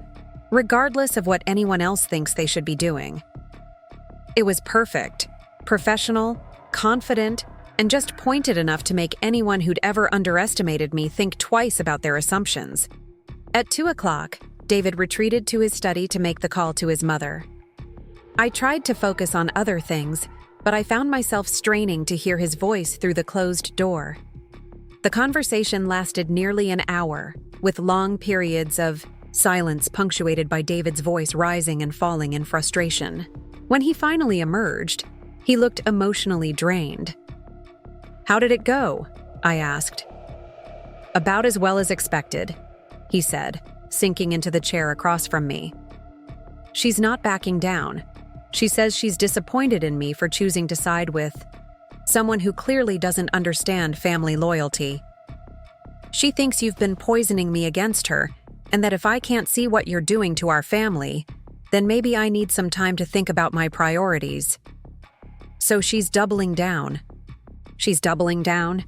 regardless of what anyone else thinks they should be doing." It was perfect professional, confident, and just pointed enough to make anyone who'd ever underestimated me think twice about their assumptions. At 2 o'clock, David retreated to his study to make the call to his mother. I tried to focus on other things, but I found myself straining to hear his voice through the closed door. The conversation lasted nearly an hour, with long periods of silence punctuated by David's voice rising and falling in frustration. When he finally emerged, he looked emotionally drained. "How did it go?" I asked. "About as well as expected," he said, sinking into the chair across from me. "She's not backing down. She says she's disappointed in me for choosing to side with someone who clearly doesn't understand family loyalty. She thinks you've been poisoning me against her, and that if I can't see what you're doing to our family, then maybe I need some time to think about my priorities. So she's doubling down. She's doubling down.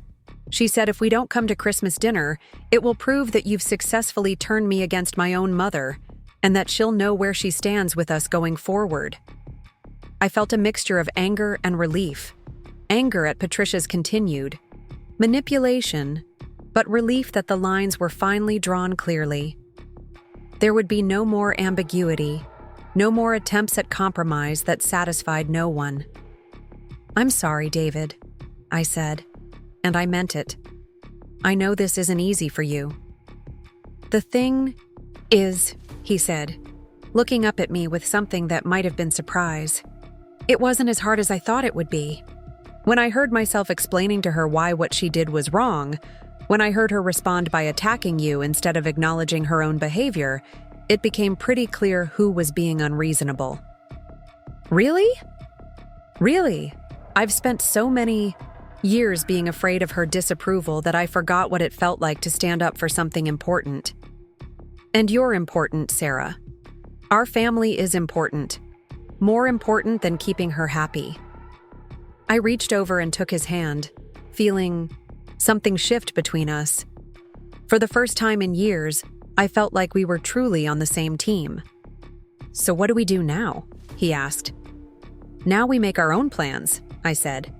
She said if we don't come to Christmas dinner, it will prove that you've successfully turned me against my own mother, and that she'll know where she stands with us going forward." I felt a mixture of anger and relief. Anger at Patricia's continued manipulation, but relief that the lines were finally drawn clearly. There would be no more ambiguity, no more attempts at compromise that satisfied no one. "I'm sorry, David," I said, and I meant it. "I know this isn't easy for you." "The thing is," he said, looking up at me with something that might have been surprise, "it wasn't as hard as I thought it would be." When I heard myself explaining to her why what she did was wrong, when I heard her respond by attacking you instead of acknowledging her own behavior, it became pretty clear who was being unreasonable. "Really? Really? I've spent so many years being afraid of her disapproval that I forgot what it felt like to stand up for something important. And you're important, Sarah. Our family is important. More important than keeping her happy." I reached over and took his hand, feeling something shift between us. For the first time in years, I felt like we were truly on the same team. "So what do we do now?" he asked. "Now we make our own plans," I said.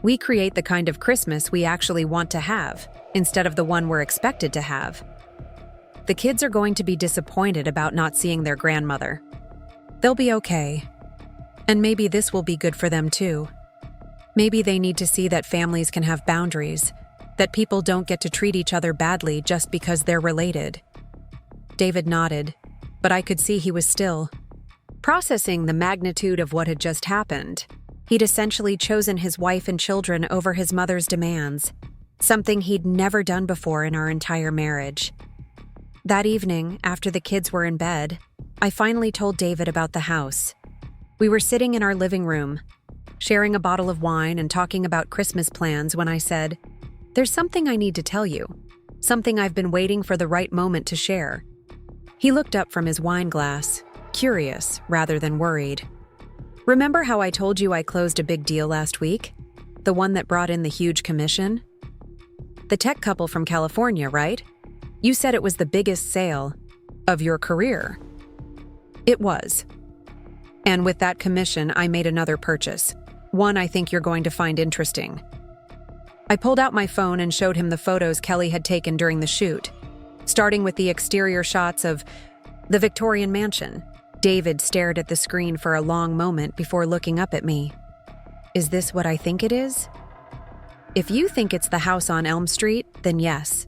"We create the kind of Christmas we actually want to have, instead of the one we're expected to have. The kids are going to be disappointed about not seeing their grandmother. They'll be okay. And maybe this will be good for them too. Maybe they need to see that families can have boundaries, that people don't get to treat each other badly just because they're related." David nodded, but I could see he was still processing the magnitude of what had just happened. He'd essentially chosen his wife and children over his mother's demands, something he'd never done before in our entire marriage. That evening, after the kids were in bed, I finally told David about the house. We were sitting in our living room, sharing a bottle of wine and talking about Christmas plans when I said, "There's something I need to tell you, something I've been waiting for the right moment to share." He looked up from his wine glass, curious rather than worried. "Remember how I told you I closed a big deal last week? The one that brought in the huge commission? The tech couple from California, right? You said it was the biggest sale of your career." It was. And with that commission, I made another purchase, one I think you're going to find interesting. I pulled out my phone and showed him the photos Kelly had taken during the shoot, starting with the exterior shots of the Victorian mansion. David stared at the screen for a long moment before looking up at me. "Is this what I think it is?" "If you think it's the house on Elm Street, then yes."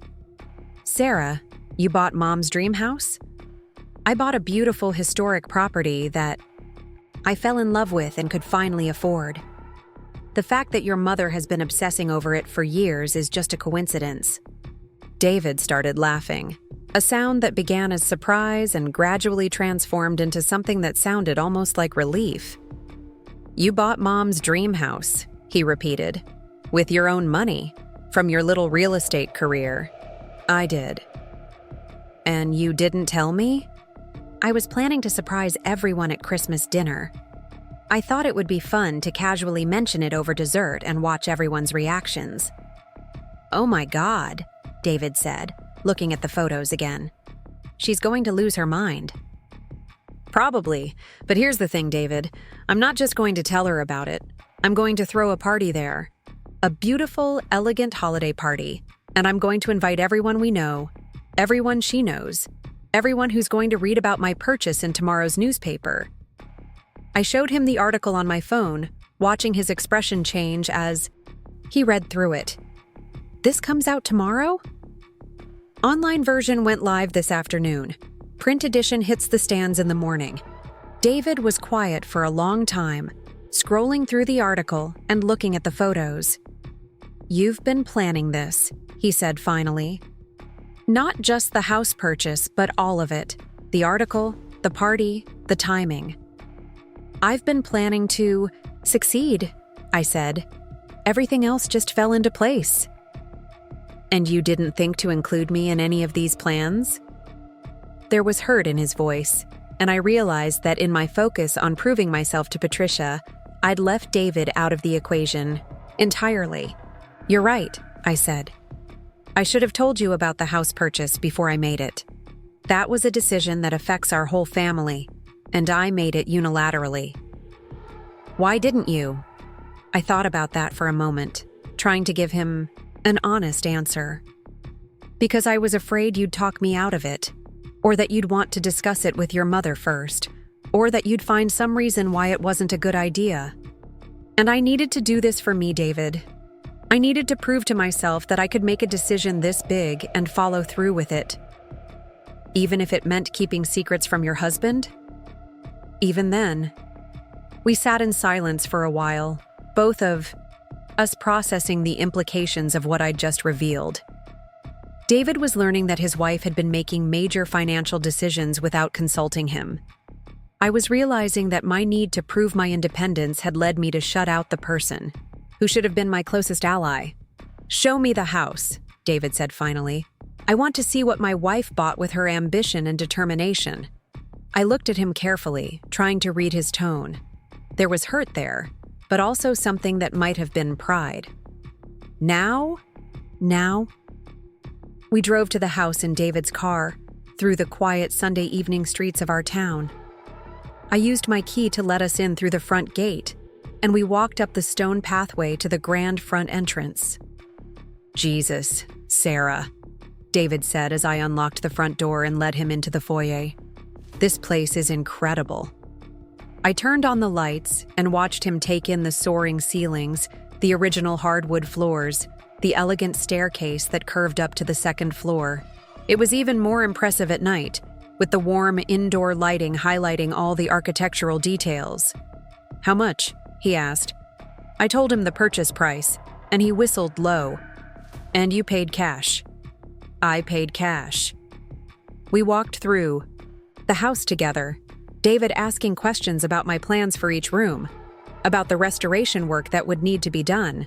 "Sarah, you bought Mom's dream house?" "I bought a beautiful historic property that I fell in love with and could finally afford. The fact that your mother has been obsessing over it for years is just a coincidence." David started laughing, a sound that began as surprise and gradually transformed into something that sounded almost like relief. "You bought Mom's dream house," he repeated, "with your own money, from your little real estate career." "I did." "And you didn't tell me?" "I was planning to surprise everyone at Christmas dinner. I thought it would be fun to casually mention it over dessert and watch everyone's reactions." "Oh my God," David said, looking at the photos again. "She's going to lose her mind." "Probably, but here's the thing, David. I'm not just going to tell her about it. I'm going to throw a party there. A beautiful, elegant holiday party. And I'm going to invite everyone we know, everyone she knows, everyone who's going to read about my purchase in tomorrow's newspaper. I showed him the article on my phone, watching his expression change as he read through it. This comes out tomorrow? Online version went live this afternoon. Print edition hits the stands in the morning. David was quiet for a long time, scrolling through the article and looking at the photos. "You've been planning this," he said finally. "Not just the house purchase, but all of it. The article, the party, the timing." "I've been planning to succeed," I said. "Everything else just fell into place." "And you didn't think to include me in any of these plans?" There was hurt in his voice, and I realized that in my focus on proving myself to Patricia, I'd left David out of the equation entirely. "You're right," I said. "I should have told you about the house purchase before I made it. That was a decision that affects our whole family, and I made it unilaterally." "Why didn't you?" I thought about that for a moment, trying to give him an honest answer. "Because I was afraid you'd talk me out of it, or that you'd want to discuss it with your mother first, or that you'd find some reason why it wasn't a good idea. And I needed to do this for me, David. I needed to prove to myself that I could make a decision this big and follow through with it. Even if it meant keeping secrets from your husband?" Even then. We sat in silence for a while, both of us processing the implications of what I'd just revealed. David was learning that his wife had been making major financial decisions without consulting him. I was realizing that my need to prove my independence had led me to shut out the person who should have been my closest ally. "Show me the house," David said finally. "I want to see what my wife bought with her ambition and determination." I looked at him carefully, trying to read his tone. There was hurt there, but also something that might have been pride. Now? We drove to the house in David's car, through the quiet Sunday evening streets of our town. I used my key to let us in through the front gate, and we walked up the stone pathway to the grand front entrance. "Jesus, Sarah," David said as I unlocked the front door and led him into the foyer. "This place is incredible." I turned on the lights and watched him take in the soaring ceilings, the original hardwood floors, the elegant staircase that curved up to the second floor. It was even more impressive at night, with the warm indoor lighting highlighting all the architectural details. "How much?" he asked. I told him the purchase price, and he whistled low. "And you paid cash." I paid cash. We walked through the house together, David asking questions about my plans for each room, about the restoration work that would need to be done,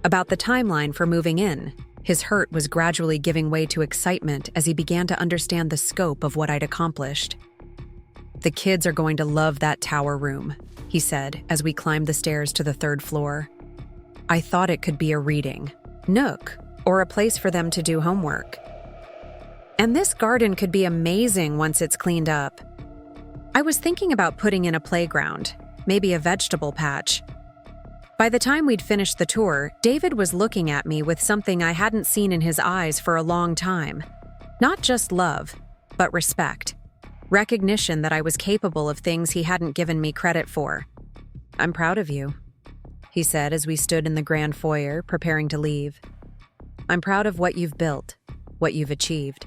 about the timeline for moving in. His hurt was gradually giving way to excitement as he began to understand the scope of what I'd accomplished. "The kids are going to love that tower room," he said as we climbed the stairs to the third floor. I thought it could be a reading nook or a place for them to do homework. "And this garden could be amazing once it's cleaned up." I was thinking about putting in a playground, maybe a vegetable patch. By the time we'd finished the tour, David was looking at me with something I hadn't seen in his eyes for a long time. Not just love, but respect. Recognition that I was capable of things he hadn't given me credit for. "I'm proud of you," he said as we stood in the grand foyer, preparing to leave. "I'm proud of what you've built, what you've achieved.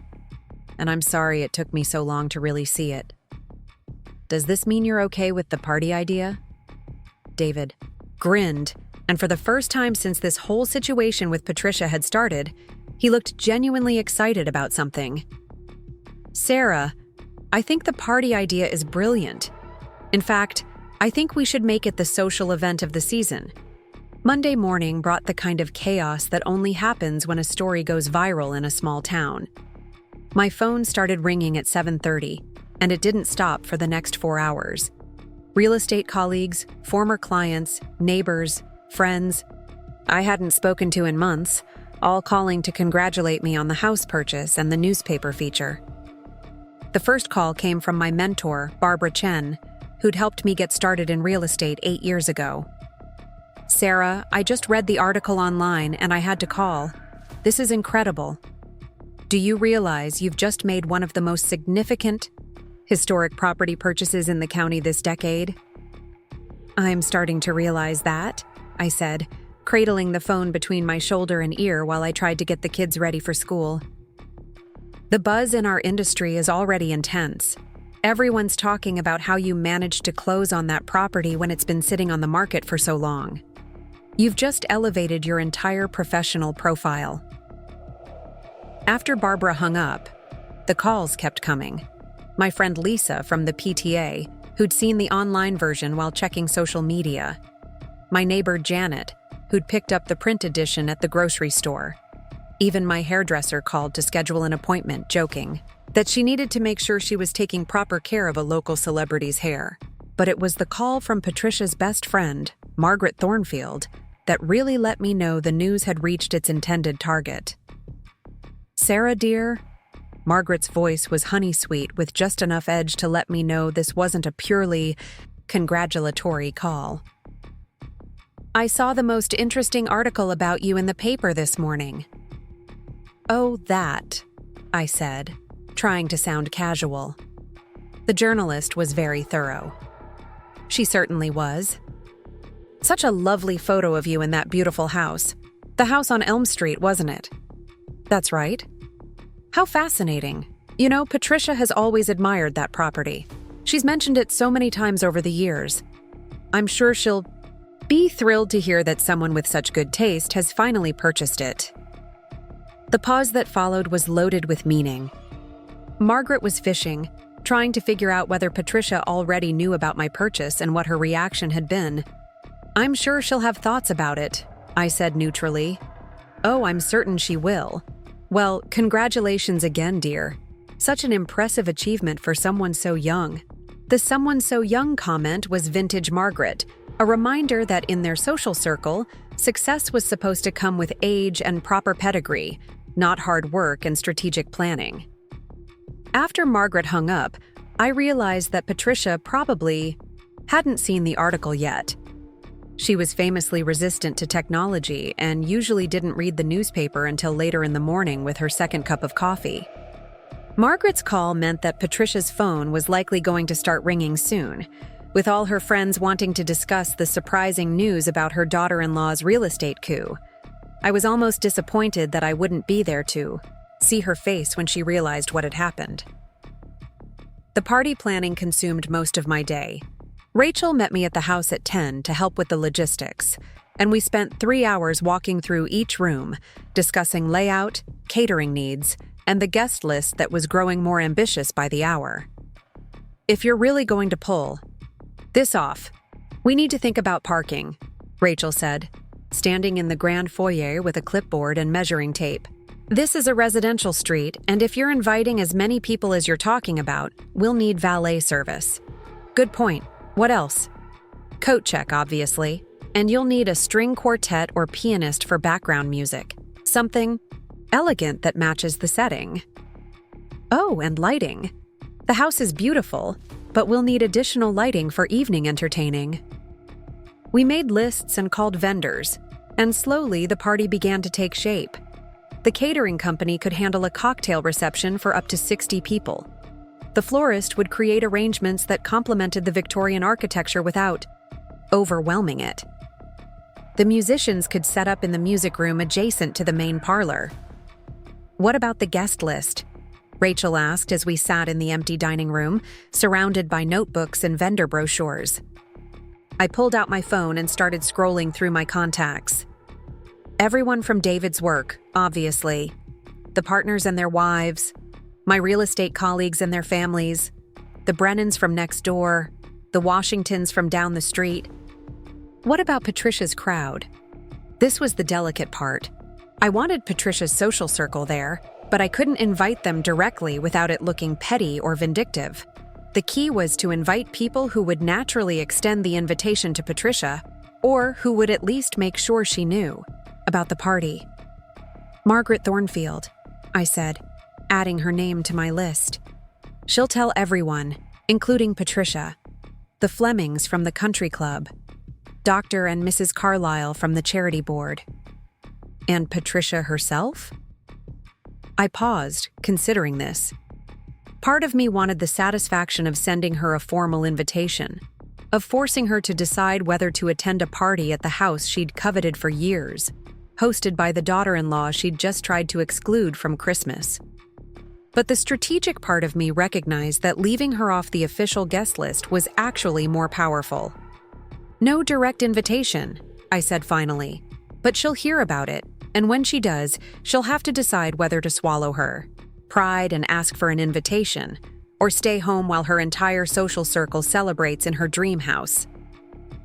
And I'm sorry it took me so long to really see it. Does this mean you're okay with the party idea?" David grinned, and for the first time since this whole situation with Patricia had started, he looked genuinely excited about something. "Sarah, I think the party idea is brilliant. In fact, I think we should make it the social event of the season." Monday morning brought the kind of chaos that only happens when a story goes viral in a small town. My phone started ringing at 7:30, and it didn't stop for the next 4 hours. Real estate colleagues, former clients, neighbors, friends I hadn't spoken to in months, all calling to congratulate me on the house purchase and the newspaper feature. The first call came from my mentor, Barbara Chen, who'd helped me get started in real estate 8 years ago. Sarah, I just read the article online and I had to call. This is incredible. Do you realize you've just made one of the most significant historic property purchases in the county this decade? I'm starting to realize that, I said, cradling the phone between my shoulder and ear while I tried to get the kids ready for school. The buzz in our industry is already intense. Everyone's talking about how you managed to close on that property when it's been sitting on the market for so long. You've just elevated your entire professional profile. After Barbara hung up, the calls kept coming. My friend Lisa from the PTA, who'd seen the online version while checking social media. My neighbor Janet, who'd picked up the print edition at the grocery store. Even my hairdresser called to schedule an appointment, joking that she needed to make sure she was taking proper care of a local celebrity's hair. But it was the call from Patricia's best friend, Margaret Thornfield, that really let me know the news had reached its intended target. Sarah, dear, Margaret's voice was honey-sweet with just enough edge to let me know this wasn't a purely congratulatory call. I saw the most interesting article about you in the paper this morning. Oh, that, I said, trying to sound casual. The journalist was very thorough. She certainly was. Such a lovely photo of you in that beautiful house. The house on Elm Street, wasn't it? That's right. How fascinating. You know, Patricia has always admired that property. She's mentioned it so many times over the years. I'm sure she'll be thrilled to hear that someone with such good taste has finally purchased it. The pause that followed was loaded with meaning. Margaret was fishing, trying to figure out whether Patricia already knew about my purchase and what her reaction had been. I'm sure she'll have thoughts about it, I said neutrally. Oh, I'm certain she will. Well, congratulations again, dear. Such an impressive achievement for someone so young. The someone so young comment was vintage Margaret, a reminder that in their social circle, success was supposed to come with age and proper pedigree, not hard work and strategic planning. After Margaret hung up, I realized that Patricia probably hadn't seen the article yet. She was famously resistant to technology and usually didn't read the newspaper until later in the morning with her second cup of coffee. Margaret's call meant that Patricia's phone was likely going to start ringing soon, with all her friends wanting to discuss the surprising news about her daughter-in-law's real estate coup. I was almost disappointed that I wouldn't be there to see her face when she realized what had happened. The party planning consumed most of my day. Rachel met me at the house at 10 to help with the logistics, and we spent 3 hours walking through each room, discussing layout, catering needs, and the guest list that was growing more ambitious by the hour. If you're really going to pull this off, we need to think about parking, Rachel said, standing in the grand foyer with a clipboard and measuring tape. This is a residential street, and if you're inviting as many people as you're talking about, we'll need valet service. Good point. What else? Coat check, obviously, and you'll need a string quartet or pianist for background music. Something elegant that matches the setting. Oh, and lighting. The house is beautiful, but we'll need additional lighting for evening entertaining. We made lists and called vendors, and slowly the party began to take shape. The catering company could handle a cocktail reception for up to 60 people. The florist would create arrangements that complemented the Victorian architecture without overwhelming it. The musicians could set up in the music room adjacent to the main parlor. What about the guest list? Rachel asked as we sat in the empty dining room, surrounded by notebooks and vendor brochures. I pulled out my phone and started scrolling through my contacts. Everyone from David's work, obviously. The partners and their wives, my real estate colleagues and their families, the Brennans from next door, the Washingtons from down the street. What about Patricia's crowd? This was the delicate part. I wanted Patricia's social circle there, but I couldn't invite them directly without it looking petty or vindictive. The key was to invite people who would naturally extend the invitation to Patricia, or who would at least make sure she knew about the party. Margaret Thornfield, I said, adding her name to my list. She'll tell everyone, including Patricia. The Flemings from the country club. Dr. and Mrs. Carlisle from the charity board. And Patricia herself? I paused, considering this. Part of me wanted the satisfaction of sending her a formal invitation, of forcing her to decide whether to attend a party at the house she'd coveted for years, hosted by the daughter-in-law she'd just tried to exclude from Christmas. But the strategic part of me recognized that leaving her off the official guest list was actually more powerful. No direct invitation, I said finally, but she'll hear about it, and when she does, she'll have to decide whether to swallow her pride and ask for an invitation, or stay home while her entire social circle celebrates in her dream house.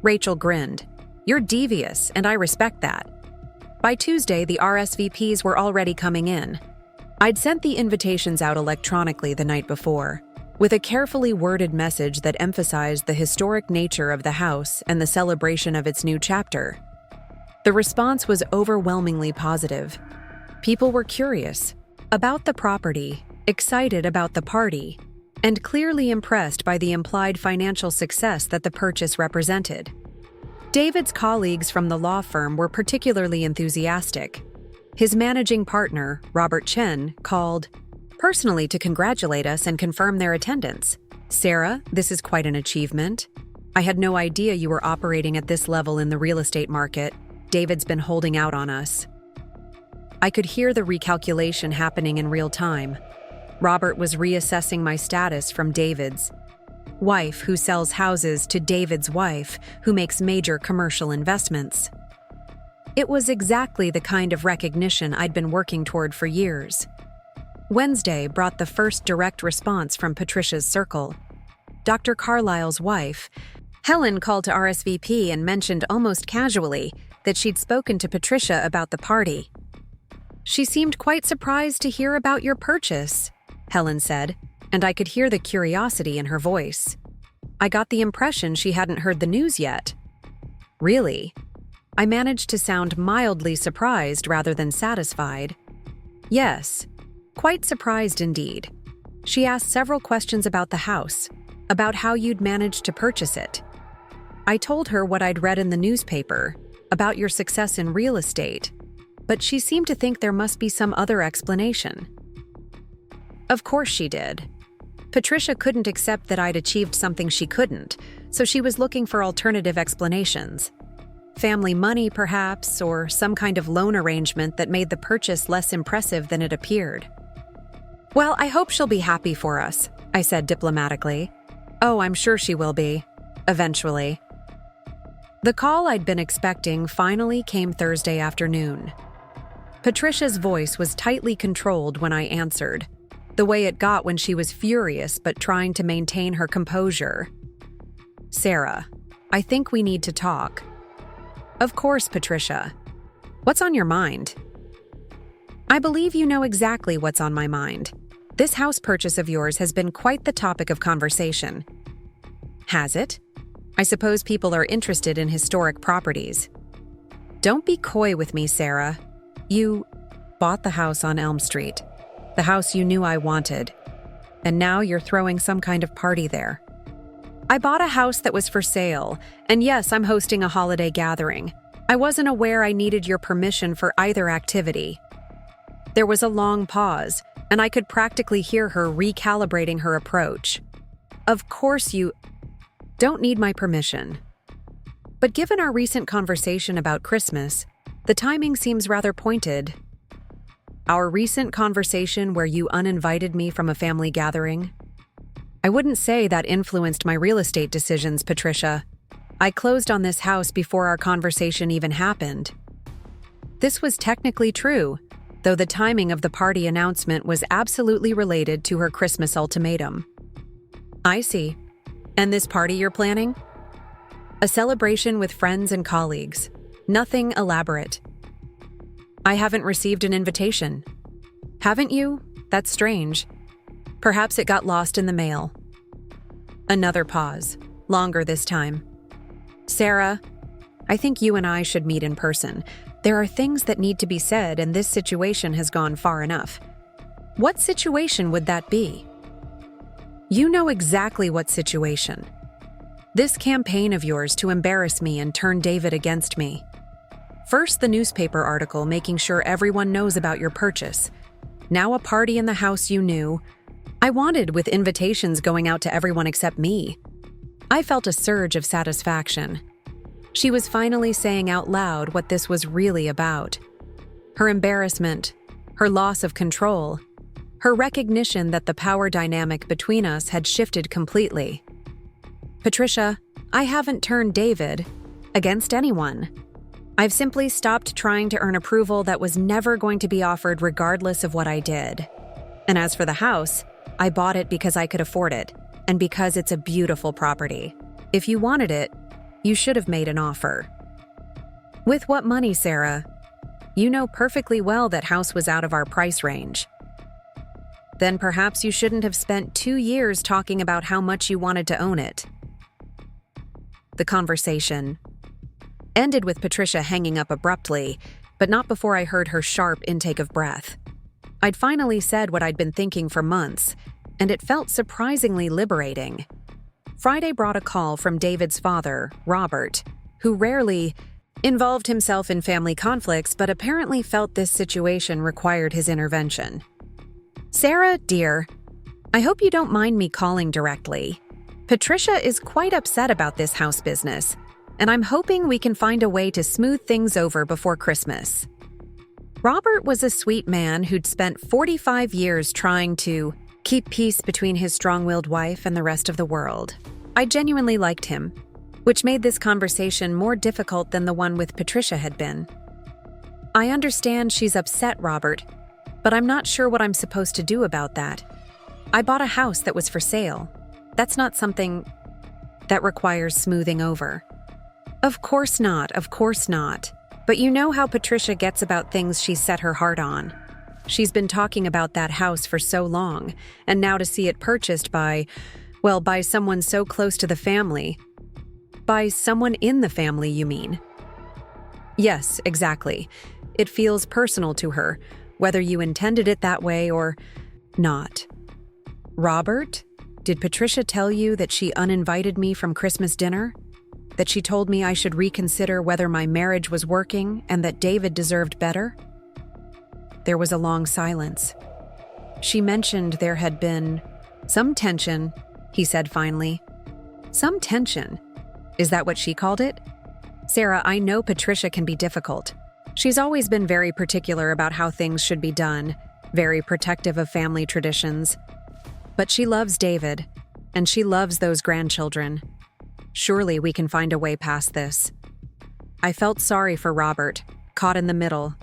Rachel grinned. You're devious, and I respect that. By Tuesday, the RSVPs were already coming in. I'd sent the invitations out electronically the night before, with a carefully worded message that emphasized the historic nature of the house and the celebration of its new chapter. The response was overwhelmingly positive. People were curious about the property, excited about the party, and clearly impressed by the implied financial success that the purchase represented. David's colleagues from the law firm were particularly enthusiastic. His managing partner, Robert Chen, called personally to congratulate us and confirm their attendance. Sarah, this is quite an achievement. I had no idea you were operating at this level in the real estate market. David's been holding out on us. I could hear the recalculation happening in real time. Robert was reassessing my status from David's wife who sells houses to David's wife who makes major commercial investments. It was exactly the kind of recognition I'd been working toward for years. Wednesday brought the first direct response from Patricia's circle. Dr. Carlisle's wife, Helen, called to RSVP and mentioned almost casually that she'd spoken to Patricia about the party. She seemed quite surprised to hear about your purchase, Helen said, and I could hear the curiosity in her voice. I got the impression she hadn't heard the news yet. Really? I managed to sound mildly surprised rather than satisfied. Yes, quite surprised indeed. She asked several questions about the house, about how you'd managed to purchase it. I told her what I'd read in the newspaper, about your success in real estate, but she seemed to think there must be some other explanation. Of course she did. Patricia couldn't accept that I'd achieved something she couldn't, so she was looking for alternative explanations. Family money, perhaps, or some kind of loan arrangement that made the purchase less impressive than it appeared. Well, I hope she'll be happy for us, I said diplomatically. Oh, I'm sure she will be. Eventually. The call I'd been expecting finally came Thursday afternoon. Patricia's voice was tightly controlled when I answered, the way it got when she was furious but trying to maintain her composure. Sarah, I think we need to talk. Of course, Patricia. What's on your mind? I believe you know exactly what's on my mind. This house purchase of yours has been quite the topic of conversation. Has it? I suppose people are interested in historic properties. Don't be coy with me, Sarah. You bought the house on Elm Street, the house you knew I wanted, and now you're throwing some kind of party there. I bought a house that was for sale, and yes, I'm hosting a holiday gathering. I wasn't aware I needed your permission for either activity. There was a long pause, and I could practically hear her recalibrating her approach. Of course you don't need my permission. But given our recent conversation about Christmas, the timing seems rather pointed. Our recent conversation where you uninvited me from a family gathering? I wouldn't say that influenced my real estate decisions, Patricia. I closed on this house before our conversation even happened. This was technically true, though the timing of the party announcement was absolutely related to her Christmas ultimatum. I see. And this party you're planning? A celebration with friends and colleagues. Nothing elaborate. I haven't received an invitation. Haven't you? That's strange. Perhaps it got lost in the mail. Another pause, longer this time. Sarah, I think you and I should meet in person. There are things that need to be said, and this situation has gone far enough. What situation would that be? You know exactly what situation. This campaign of yours to embarrass me and turn David against me. First, the newspaper article making sure everyone knows about your purchase. Now a party in the house you knew. I wanted with invitations going out to everyone except me. I felt a surge of satisfaction. She was finally saying out loud what this was really about. Her embarrassment, her loss of control, her recognition that the power dynamic between us had shifted completely. Patricia, I haven't turned David against anyone. I've simply stopped trying to earn approval that was never going to be offered regardless of what I did. And as for the house, I bought it because I could afford it, and because it's a beautiful property. If you wanted it, you should have made an offer. With what money, Sarah? You know perfectly well that house was out of our price range. Then perhaps you shouldn't have spent 2 years talking about how much you wanted to own it. The conversation ended with Patricia hanging up abruptly, but not before I heard her sharp intake of breath. I'd finally said what I'd been thinking for months, and it felt surprisingly liberating. Friday brought a call from David's father, Robert, who rarely involved himself in family conflicts but apparently felt this situation required his intervention. Sarah, dear, I hope you don't mind me calling directly. Patricia is quite upset about this house business, and I'm hoping we can find a way to smooth things over before Christmas. Robert was a sweet man who'd spent 45 years trying to keep peace between his strong-willed wife and the rest of the world. I genuinely liked him, which made this conversation more difficult than the one with Patricia had been. I understand she's upset, Robert, but I'm not sure what I'm supposed to do about that. I bought a house that was for sale. That's not something that requires smoothing over. Of course not. But you know how Patricia gets about things she's set her heart on. She's been talking about that house for so long, and now to see it purchased by someone so close to the family. By someone in the family, you mean? Yes, exactly. It feels personal to her, whether you intended it that way or not. Robert? Did Patricia tell you that she uninvited me from Christmas dinner? That she told me I should reconsider whether my marriage was working and that David deserved better? There was a long silence. She mentioned there had been some tension, he said finally. Some tension? Is that what she called it? Sarah, I know Patricia can be difficult. She's always been very particular about how things should be done, very protective of family traditions. But she loves David, and she loves those grandchildren. Surely we can find a way past this. I felt sorry for Robert, caught in the middle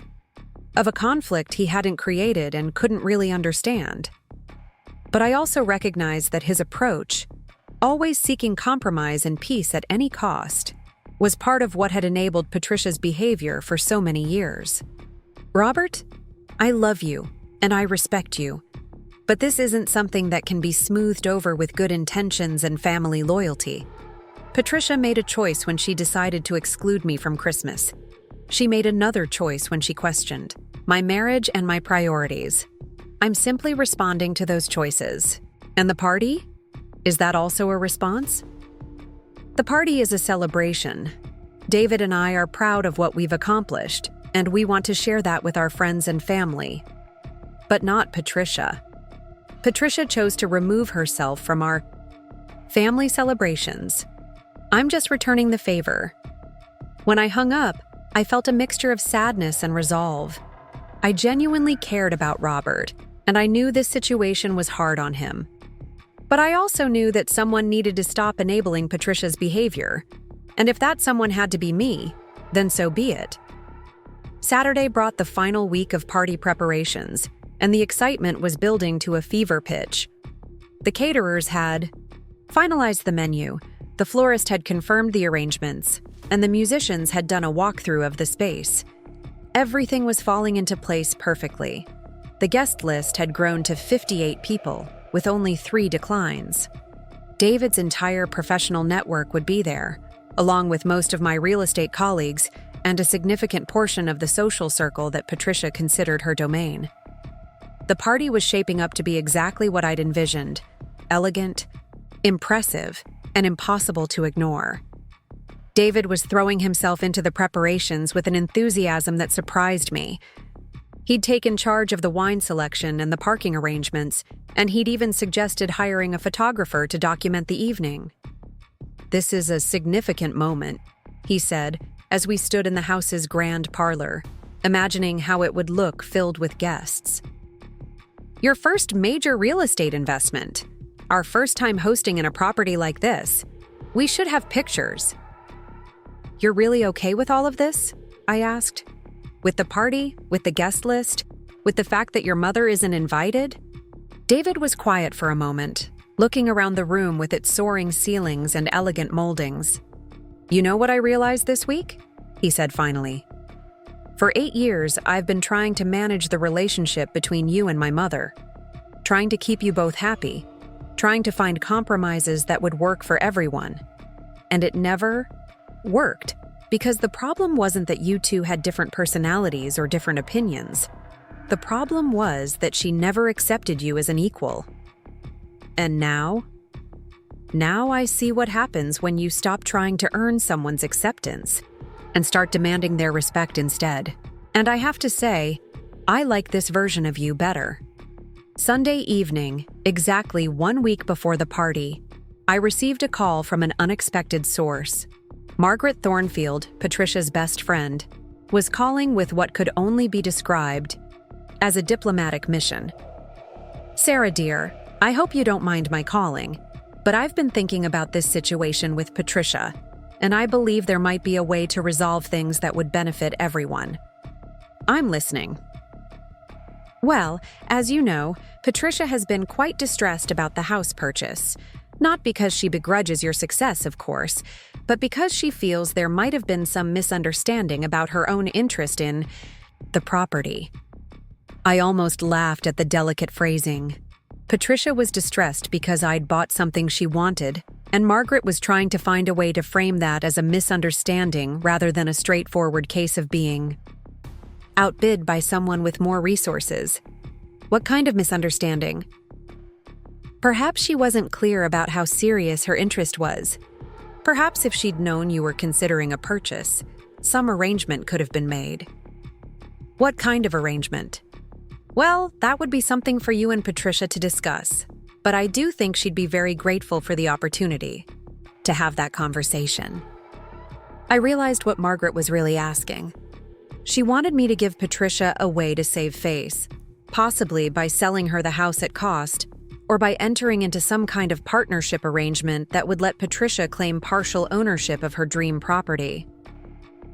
of a conflict he hadn't created and couldn't really understand. But I also recognized that his approach, always seeking compromise and peace at any cost, was part of what had enabled Patricia's behavior for so many years. Robert, I love you, and I respect you. But this isn't something that can be smoothed over with good intentions and family loyalty. Patricia made a choice when she decided to exclude me from Christmas. She made another choice when she questioned my marriage and my priorities. I'm simply responding to those choices. And the party? Is that also a response? The party is a celebration. David and I are proud of what we've accomplished, and we want to share that with our friends and family. But not Patricia. Patricia chose to remove herself from our family celebrations. I'm just returning the favor. When I hung up, I felt a mixture of sadness and resolve. I genuinely cared about Robert, and I knew this situation was hard on him. But I also knew that someone needed to stop enabling Patricia's behavior, and if that someone had to be me, then so be it. Saturday brought the final week of party preparations, and the excitement was building to a fever pitch. The caterers had finalized the menu, the florist had confirmed the arrangements, and the musicians had done a walkthrough of the space. Everything was falling into place perfectly. The guest list had grown to 58 people, with only 3 declines. David's entire professional network would be there, along with most of my real estate colleagues and a significant portion of the social circle that Patricia considered her domain. The party was shaping up to be exactly what I'd envisioned: elegant, impressive, and impossible to ignore. David was throwing himself into the preparations with an enthusiasm that surprised me. He'd taken charge of the wine selection and the parking arrangements, and he'd even suggested hiring a photographer to document the evening. "This is a significant moment," he said, as we stood in the house's grand parlor, imagining how it would look filled with guests. "Your first major real estate investment. Our first time hosting in a property like this. We should have pictures." "You're really okay with all of this?" I asked. "With the party, with the guest list, with the fact that your mother isn't invited?" David was quiet for a moment, looking around the room with its soaring ceilings and elegant moldings. "You know what I realized this week?" he said finally. "For 8 years, I've been trying to manage the relationship between you and my mother, trying to keep you both happy, trying to find compromises that would work for everyone. And it never worked, because the problem wasn't that you two had different personalities or different opinions. The problem was that she never accepted you as an equal. And now I see what happens when you stop trying to earn someone's acceptance and start demanding their respect instead. And I have to say, I like this version of you better." Sunday evening, exactly 1 week before the party, I received a call from an unexpected source. Margaret Thornfield, Patricia's best friend, was calling with what could only be described as a diplomatic mission. "Sarah, dear, I hope you don't mind my calling, but I've been thinking about this situation with Patricia, and I believe there might be a way to resolve things that would benefit everyone." "I'm listening." "Well, as you know, Patricia has been quite distressed about the house purchase. Not because she begrudges your success, of course, but because she feels there might have been some misunderstanding about her own interest in the property." I almost laughed at the delicate phrasing. Patricia was distressed because I'd bought something she wanted, and Margaret was trying to find a way to frame that as a misunderstanding rather than a straightforward case of being outbid by someone with more resources. What kind of misunderstanding? Perhaps she wasn't clear about how serious her interest was. Perhaps if she'd known you were considering a purchase, some arrangement could have been made. What kind of arrangement? Well, that would be something for you and Patricia to discuss, but I do think she'd be very grateful for the opportunity to have that conversation. I realized what Margaret was really asking. She wanted me to give Patricia a way to save face, possibly by selling her the house at cost, or by entering into some kind of partnership arrangement that would let Patricia claim partial ownership of her dream property.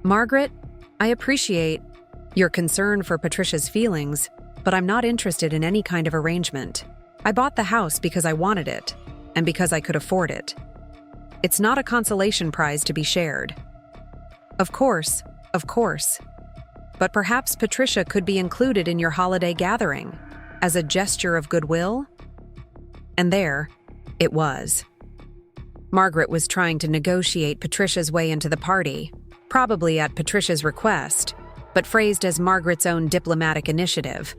"Margaret, I appreciate your concern for Patricia's feelings, but I'm not interested in any kind of arrangement. I bought the house because I wanted it, and because I could afford it. It's not a consolation prize to be shared." Of course. But perhaps Patricia could be included in your holiday gathering, as a gesture of goodwill? And there, it was. Margaret was trying to negotiate Patricia's way into the party, probably at Patricia's request, but phrased as Margaret's own diplomatic initiative.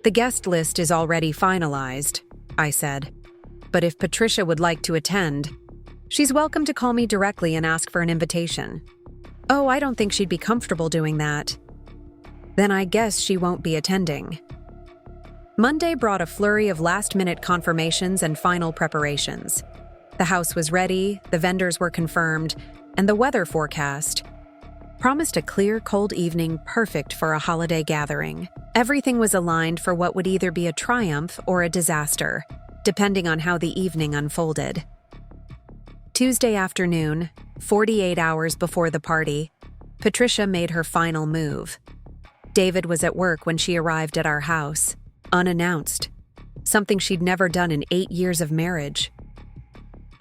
"The guest list is already finalized," I said. "But if Patricia would like to attend, she's welcome to call me directly and ask for an invitation." "Oh, I don't think she'd be comfortable doing that." "Then I guess she won't be attending." Monday brought a flurry of last-minute confirmations and final preparations. The house was ready, the vendors were confirmed, and the weather forecast promised a clear, cold evening perfect for a holiday gathering. Everything was aligned for what would either be a triumph or a disaster, depending on how the evening unfolded. Tuesday afternoon, 48 hours before the party, Patricia made her final move. David was at work when she arrived at our house, unannounced, something she'd never done in 8 years of marriage.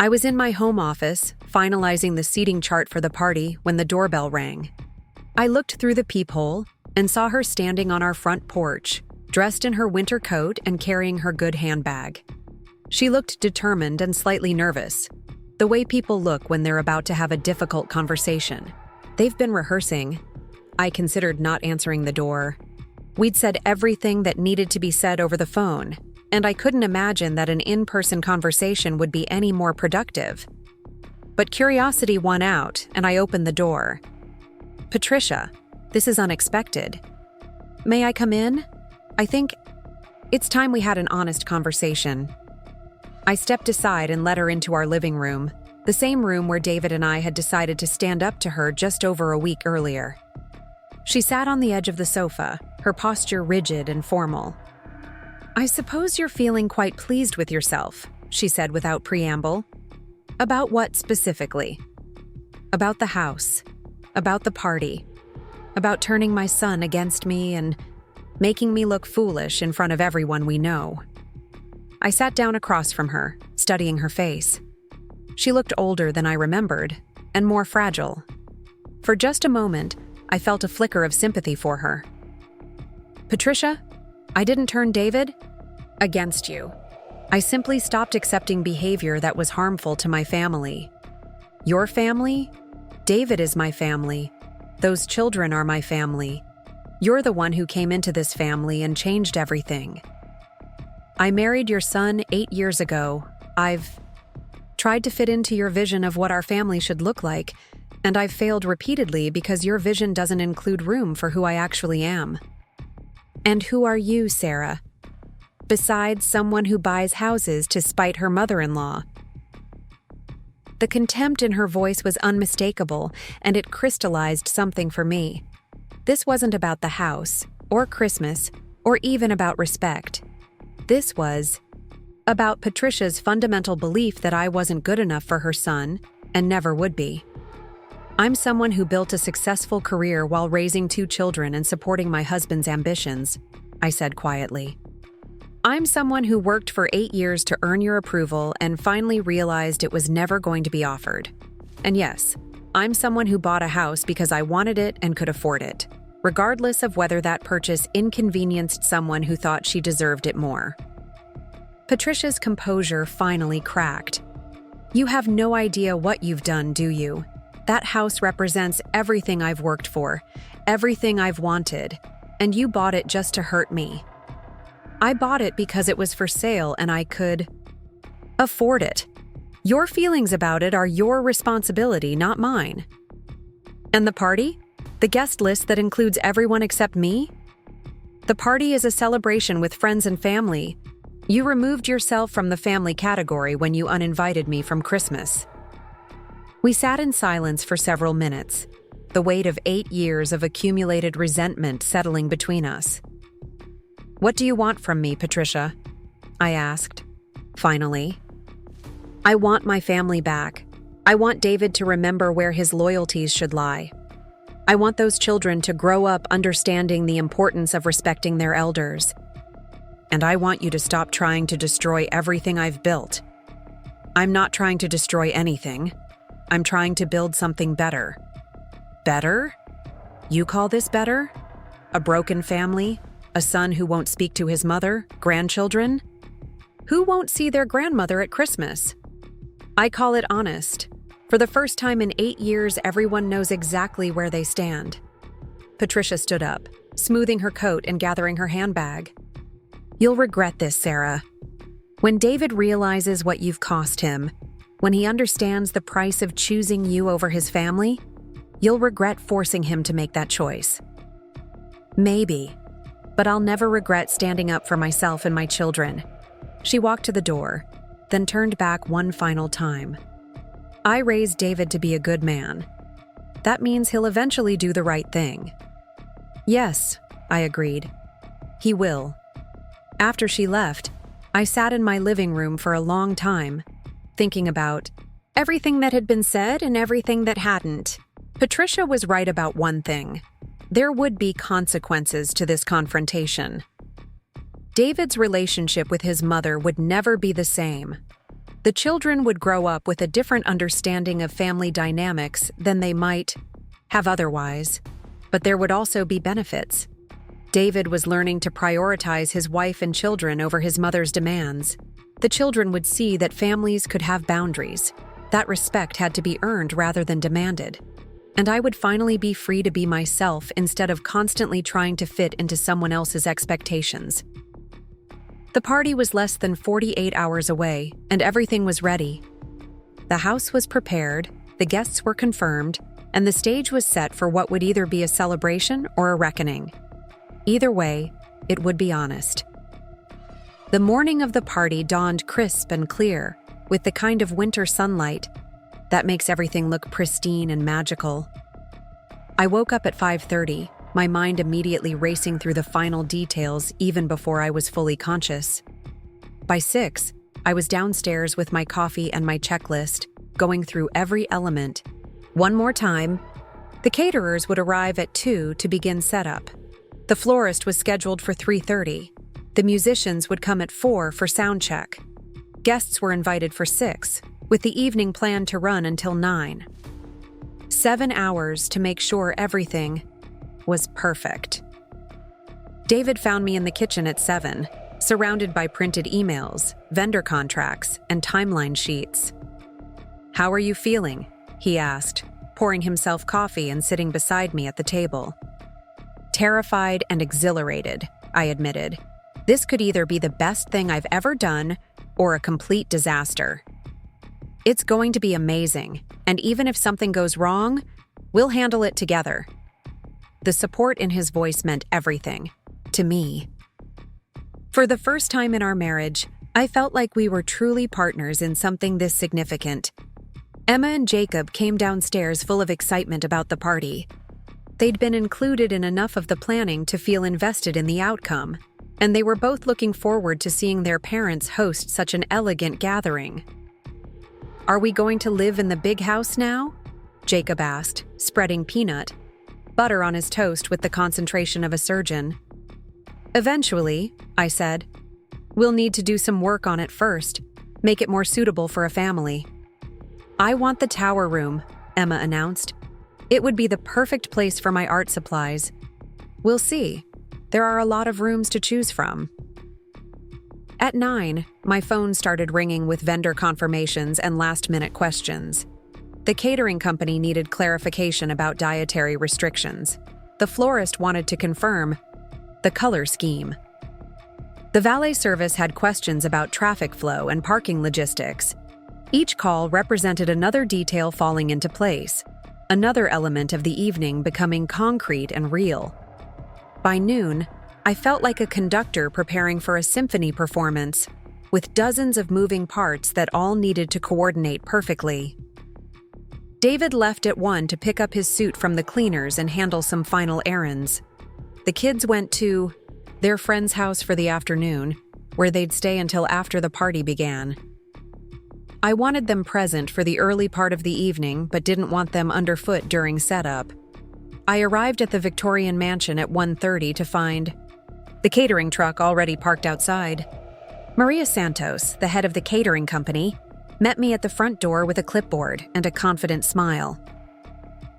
I was in my home office, finalizing the seating chart for the party when the doorbell rang. I looked through the peephole and saw her standing on our front porch, dressed in her winter coat and carrying her good handbag. She looked determined and slightly nervous, the way people look when they're about to have a difficult conversation. They've been rehearsing. I considered not answering the door. We'd said everything that needed to be said over the phone, and I couldn't imagine that an in-person conversation would be any more productive. But curiosity won out, and I opened the door. "Patricia, this is unexpected. May I come in? I think it's time we had an honest conversation." I stepped aside and led her into our living room, the same room where David and I had decided to stand up to her just over a week earlier. She sat on the edge of the sofa, her posture rigid and formal. "I suppose you're feeling quite pleased with yourself," she said without preamble. "About what specifically?" "About the house, about the party, about turning my son against me and making me look foolish in front of everyone we know." I sat down across from her, studying her face. She looked older than I remembered, and more fragile. For just a moment, I felt a flicker of sympathy for her. "Patricia, I didn't turn David against you. I simply stopped accepting behavior that was harmful to my family." "Your family? David is my family. Those children are my family. You're the one who came into this family and changed everything. I married your son 8 years ago. I've tried to fit into your vision of what our family should look like, and I've failed repeatedly because your vision doesn't include room for who I actually am." "And who are you, Sarah? Besides someone who buys houses to spite her mother-in-law?" The contempt in her voice was unmistakable, and it crystallized something for me. This wasn't about the house, or Christmas, or even about respect. This was about Patricia's fundamental belief that I wasn't good enough for her son, and never would be. "I'm someone who built a successful career while raising 2 children and supporting my husband's ambitions," I said quietly. "I'm someone who worked for 8 years to earn your approval and finally realized it was never going to be offered. And yes, I'm someone who bought a house because I wanted it and could afford it, regardless of whether that purchase inconvenienced someone who thought she deserved it more." Patricia's composure finally cracked. "You have no idea what you've done, do you? That house represents everything I've worked for, everything I've wanted, and you bought it just to hurt me. I bought it because it was for sale and I could afford it. Your feelings about it are your responsibility, not mine. And the party? The guest list that includes everyone except me? The party is a celebration with friends and family. You removed yourself from the family category when you uninvited me from Christmas." We sat in silence for several minutes, the weight of 8 years of accumulated resentment settling between us. "What do you want from me, Patricia?" I asked, finally. "I want my family back. I want David to remember where his loyalties should lie. I want those children to grow up understanding the importance of respecting their elders. And I want you to stop trying to destroy everything I've built. I'm not trying to destroy anything. I'm trying to build something better." "Better? You call this better? A broken family? A son who won't speak to his mother? Grandchildren? Who won't see their grandmother at Christmas? I call it honest. For the first time in 8 years, everyone knows exactly where they stand." Patricia stood up, smoothing her coat and gathering her handbag. "You'll regret this, Sarah. When David realizes what you've cost him, when he understands the price of choosing you over his family, you'll regret forcing him to make that choice. Maybe, but I'll never regret standing up for myself and my children." She walked to the door, then turned back one final time. "I raised David to be a good man. That means he'll eventually do the right thing." "Yes," I agreed. "He will." After she left, I sat in my living room for a long time, thinking about everything that had been said and everything that hadn't. Patricia was right about one thing. There would be consequences to this confrontation. David's relationship with his mother would never be the same. The children would grow up with a different understanding of family dynamics than they might have otherwise, but there would also be benefits. David was learning to prioritize his wife and children over his mother's demands. The children would see that families could have boundaries. That respect had to be earned rather than demanded. And I would finally be free to be myself instead of constantly trying to fit into someone else's expectations. The party was less than 48 hours away, and everything was ready. The house was prepared, the guests were confirmed, and the stage was set for what would either be a celebration or a reckoning. Either way, it would be honest. The morning of the party dawned crisp and clear, with the kind of winter sunlight that makes everything look pristine and magical. I woke up at 5:30, my mind immediately racing through the final details even before I was fully conscious. By 6, I was downstairs with my coffee and my checklist, going through every element. One more time, the caterers would arrive at 2 to begin setup. The florist was scheduled for 3:30. The musicians would come at 4 for sound check. Guests were invited for 6, with the evening planned to run until 9. 7 hours to make sure everything was perfect. David found me in the kitchen at 7, surrounded by printed emails, vendor contracts, and timeline sheets. "How are you feeling?" he asked, pouring himself coffee and sitting beside me at the table. "Terrified and exhilarated," I admitted. "This could either be the best thing I've ever done or a complete disaster. It's going to be amazing, and even if something goes wrong, we'll handle it together." The support in his voice meant everything, to me. For the first time in our marriage, I felt like we were truly partners in something this significant. Emma and Jacob came downstairs full of excitement about the party. They'd been included in enough of the planning to feel invested in the outcome, and they were both looking forward to seeing their parents host such an elegant gathering. "Are we going to live in the big house now?" Jacob asked, spreading peanut butter on his toast with the concentration of a surgeon. "Eventually," I said. "We'll need to do some work on it first, make it more suitable for a family." "I want the tower room," Emma announced. "It would be the perfect place for my art supplies. We'll see. There are a lot of rooms to choose from." At 9, my phone started ringing with vendor confirmations and last-minute questions. The catering company needed clarification about dietary restrictions. The florist wanted to confirm the color scheme. The valet service had questions about traffic flow and parking logistics. Each call represented another detail falling into place, another element of the evening becoming concrete and real. By noon, I felt like a conductor preparing for a symphony performance, with dozens of moving parts that all needed to coordinate perfectly. David left at 1 to pick up his suit from the cleaners and handle some final errands. The kids went to their friend's house for the afternoon, where they'd stay until after the party began. I wanted them present for the early part of the evening, but didn't want them underfoot during setup. I arrived at the Victorian mansion at 1:30 to find the catering truck already parked outside. Maria Santos, the head of the catering company, met me at the front door with a clipboard and a confident smile.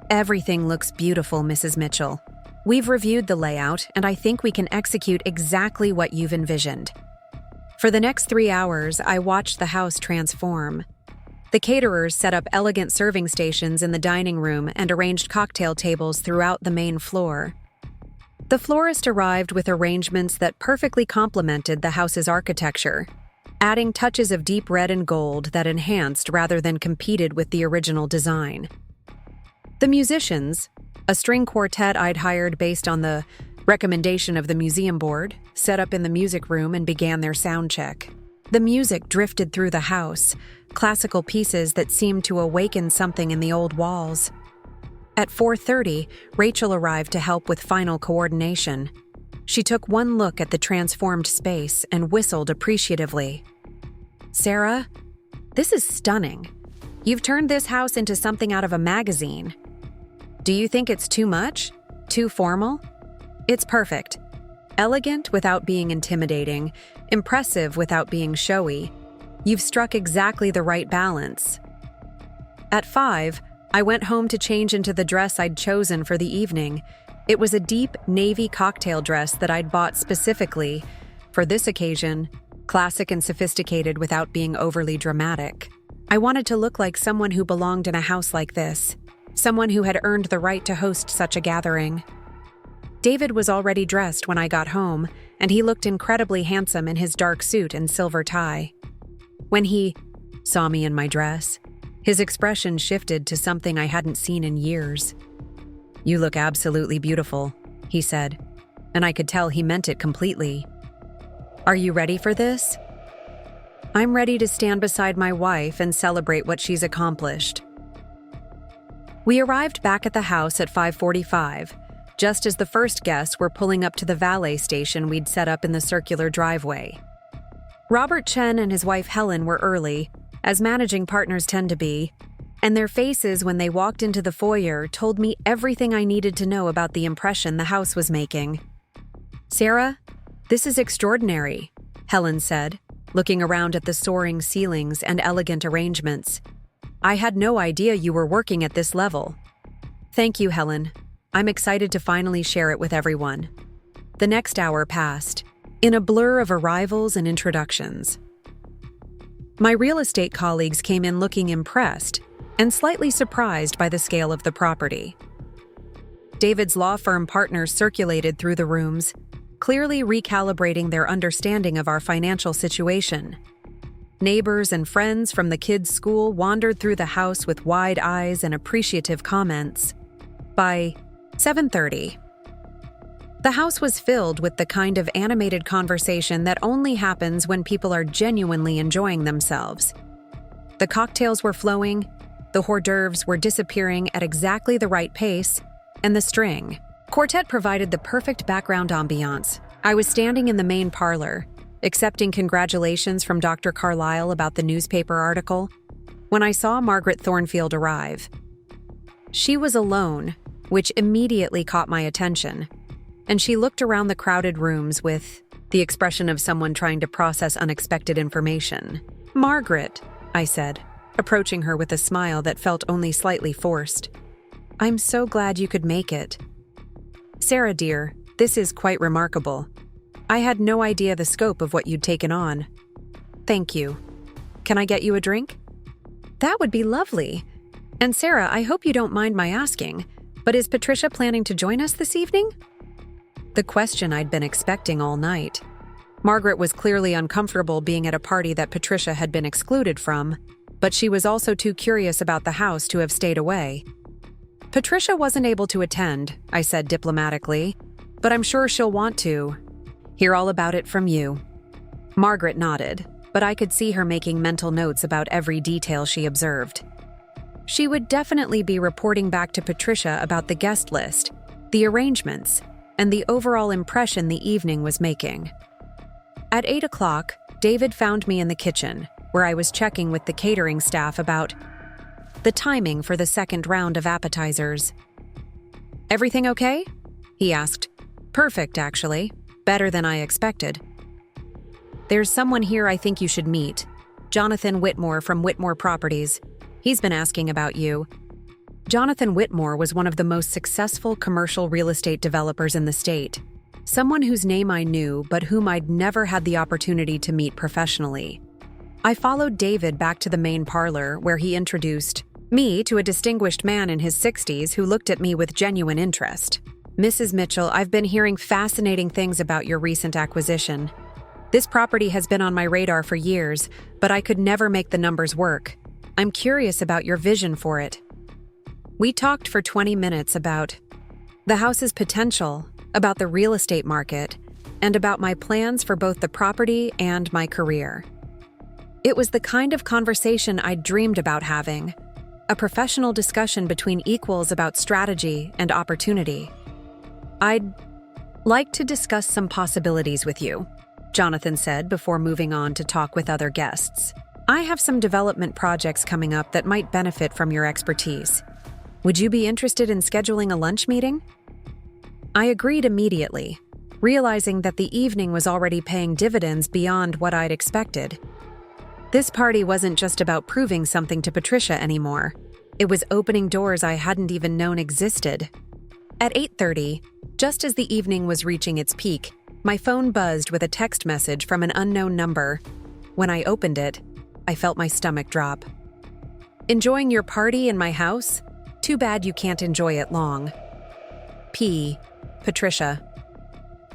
"Everything looks beautiful, Mrs. Mitchell. We've reviewed the layout, and I think we can execute exactly what you've envisioned." For the next 3 hours, I watched the house transform. The caterers set up elegant serving stations in the dining room and arranged cocktail tables throughout the main floor. The florist arrived with arrangements that perfectly complemented the house's architecture, adding touches of deep red and gold that enhanced rather than competed with the original design. The musicians, a string quartet I'd hired based on the recommendation of the museum board, set up in the music room and began their sound check. The music drifted through the house, classical pieces that seemed to awaken something in the old walls. At 4:30, Rachel arrived to help with final coordination. She took one look at the transformed space and whistled appreciatively. "Sarah, this is stunning. You've turned this house into something out of a magazine. Do you think it's too much? Too formal?" "It's perfect. Elegant without being intimidating, impressive without being showy. You've struck exactly the right balance." At 5, I went home to change into the dress I'd chosen for the evening. It was a deep navy cocktail dress that I'd bought specifically for this occasion, classic and sophisticated without being overly dramatic. I wanted to look like someone who belonged in a house like this, someone who had earned the right to host such a gathering. David was already dressed when I got home, and he looked incredibly handsome in his dark suit and silver tie. When he saw me in my dress, His expression shifted to something I hadn't seen in years. "You look absolutely beautiful," he said, and I could tell he meant it completely. "Are you ready for this?" "I'm ready to stand beside my wife and celebrate what she's accomplished." We arrived back at the house at 5:45, just as the first guests were pulling up to the valet station we'd set up in the circular driveway. Robert Chen and his wife Helen were early, as managing partners tend to be, and their faces when they walked into the foyer told me everything I needed to know about the impression the house was making. "Sarah, this is extraordinary," Helen said, looking around at the soaring ceilings and elegant arrangements. "I had no idea you were working at this level." "Thank you, Helen. I'm excited to finally share it with everyone." The next hour passed, in a blur of arrivals and introductions. My real estate colleagues came in looking impressed and slightly surprised by the scale of the property. David's law firm partners circulated through the rooms, clearly recalibrating their understanding of our financial situation. Neighbors and friends from the kids' school wandered through the house with wide eyes and appreciative comments. By 7:30, the house was filled with the kind of animated conversation that only happens when people are genuinely enjoying themselves. The cocktails were flowing, the hors d'oeuvres were disappearing at exactly the right pace, and the string quartet provided the perfect background ambiance. I was standing in the main parlor, accepting congratulations from Dr. Carlisle about the newspaper article, when I saw Margaret Thornfield arrive. She was alone, which immediately caught my attention, and she looked around the crowded rooms with the expression of someone trying to process unexpected information. "Margaret," I said, approaching her with a smile that felt only slightly forced. "I'm so glad you could make it." "Sarah, dear, this is quite remarkable. I had no idea the scope of what you'd taken on." "Thank you. Can I get you a drink?" "That would be lovely. And Sarah, I hope you don't mind my asking, but is Patricia planning to join us this evening?" The question I'd been expecting all night. Margaret was clearly uncomfortable being at a party that Patricia had been excluded from, but she was also too curious about the house to have stayed away. "Patricia wasn't able to attend," I said diplomatically, "but I'm sure she'll want to hear all about it from you." Margaret nodded, but I could see her making mental notes about every detail she observed. She would definitely be reporting back to Patricia about the guest list, the arrangements, and the overall impression the evening was making. At 8 o'clock, David found me in the kitchen, where I was checking with the catering staff about the timing for the second round of appetizers. "Everything okay?" he asked. "Perfect, actually. Better than I expected." "There's someone here I think you should meet. Jonathan Whitmore from Whitmore Properties. He's been asking about you." Jonathan Whitmore was one of the most successful commercial real estate developers in the state, someone whose name I knew but whom I'd never had the opportunity to meet professionally. I followed David back to the main parlor, where he introduced me to a distinguished man in his 60s who looked at me with genuine interest. "Mrs. Mitchell, I've been hearing fascinating things about your recent acquisition. This property has been on my radar for years, but I could never make the numbers work. I'm curious about your vision for it." We talked for 20 minutes about the house's potential, about the real estate market, and about my plans for both the property and my career. It was the kind of conversation I'd dreamed about having, a professional discussion between equals about strategy and opportunity. "I'd like to discuss some possibilities with you," Jonathan said before moving on to talk with other guests. "I have some development projects coming up that might benefit from your expertise. Would you be interested in scheduling a lunch meeting?" I agreed immediately, realizing that the evening was already paying dividends beyond what I'd expected. This party wasn't just about proving something to Patricia anymore. It was opening doors I hadn't even known existed. At 8:30, just as the evening was reaching its peak, my phone buzzed with a text message from an unknown number. When I opened it, I felt my stomach drop. "Enjoying your party in my house? Too bad you can't enjoy it long. P. Patricia."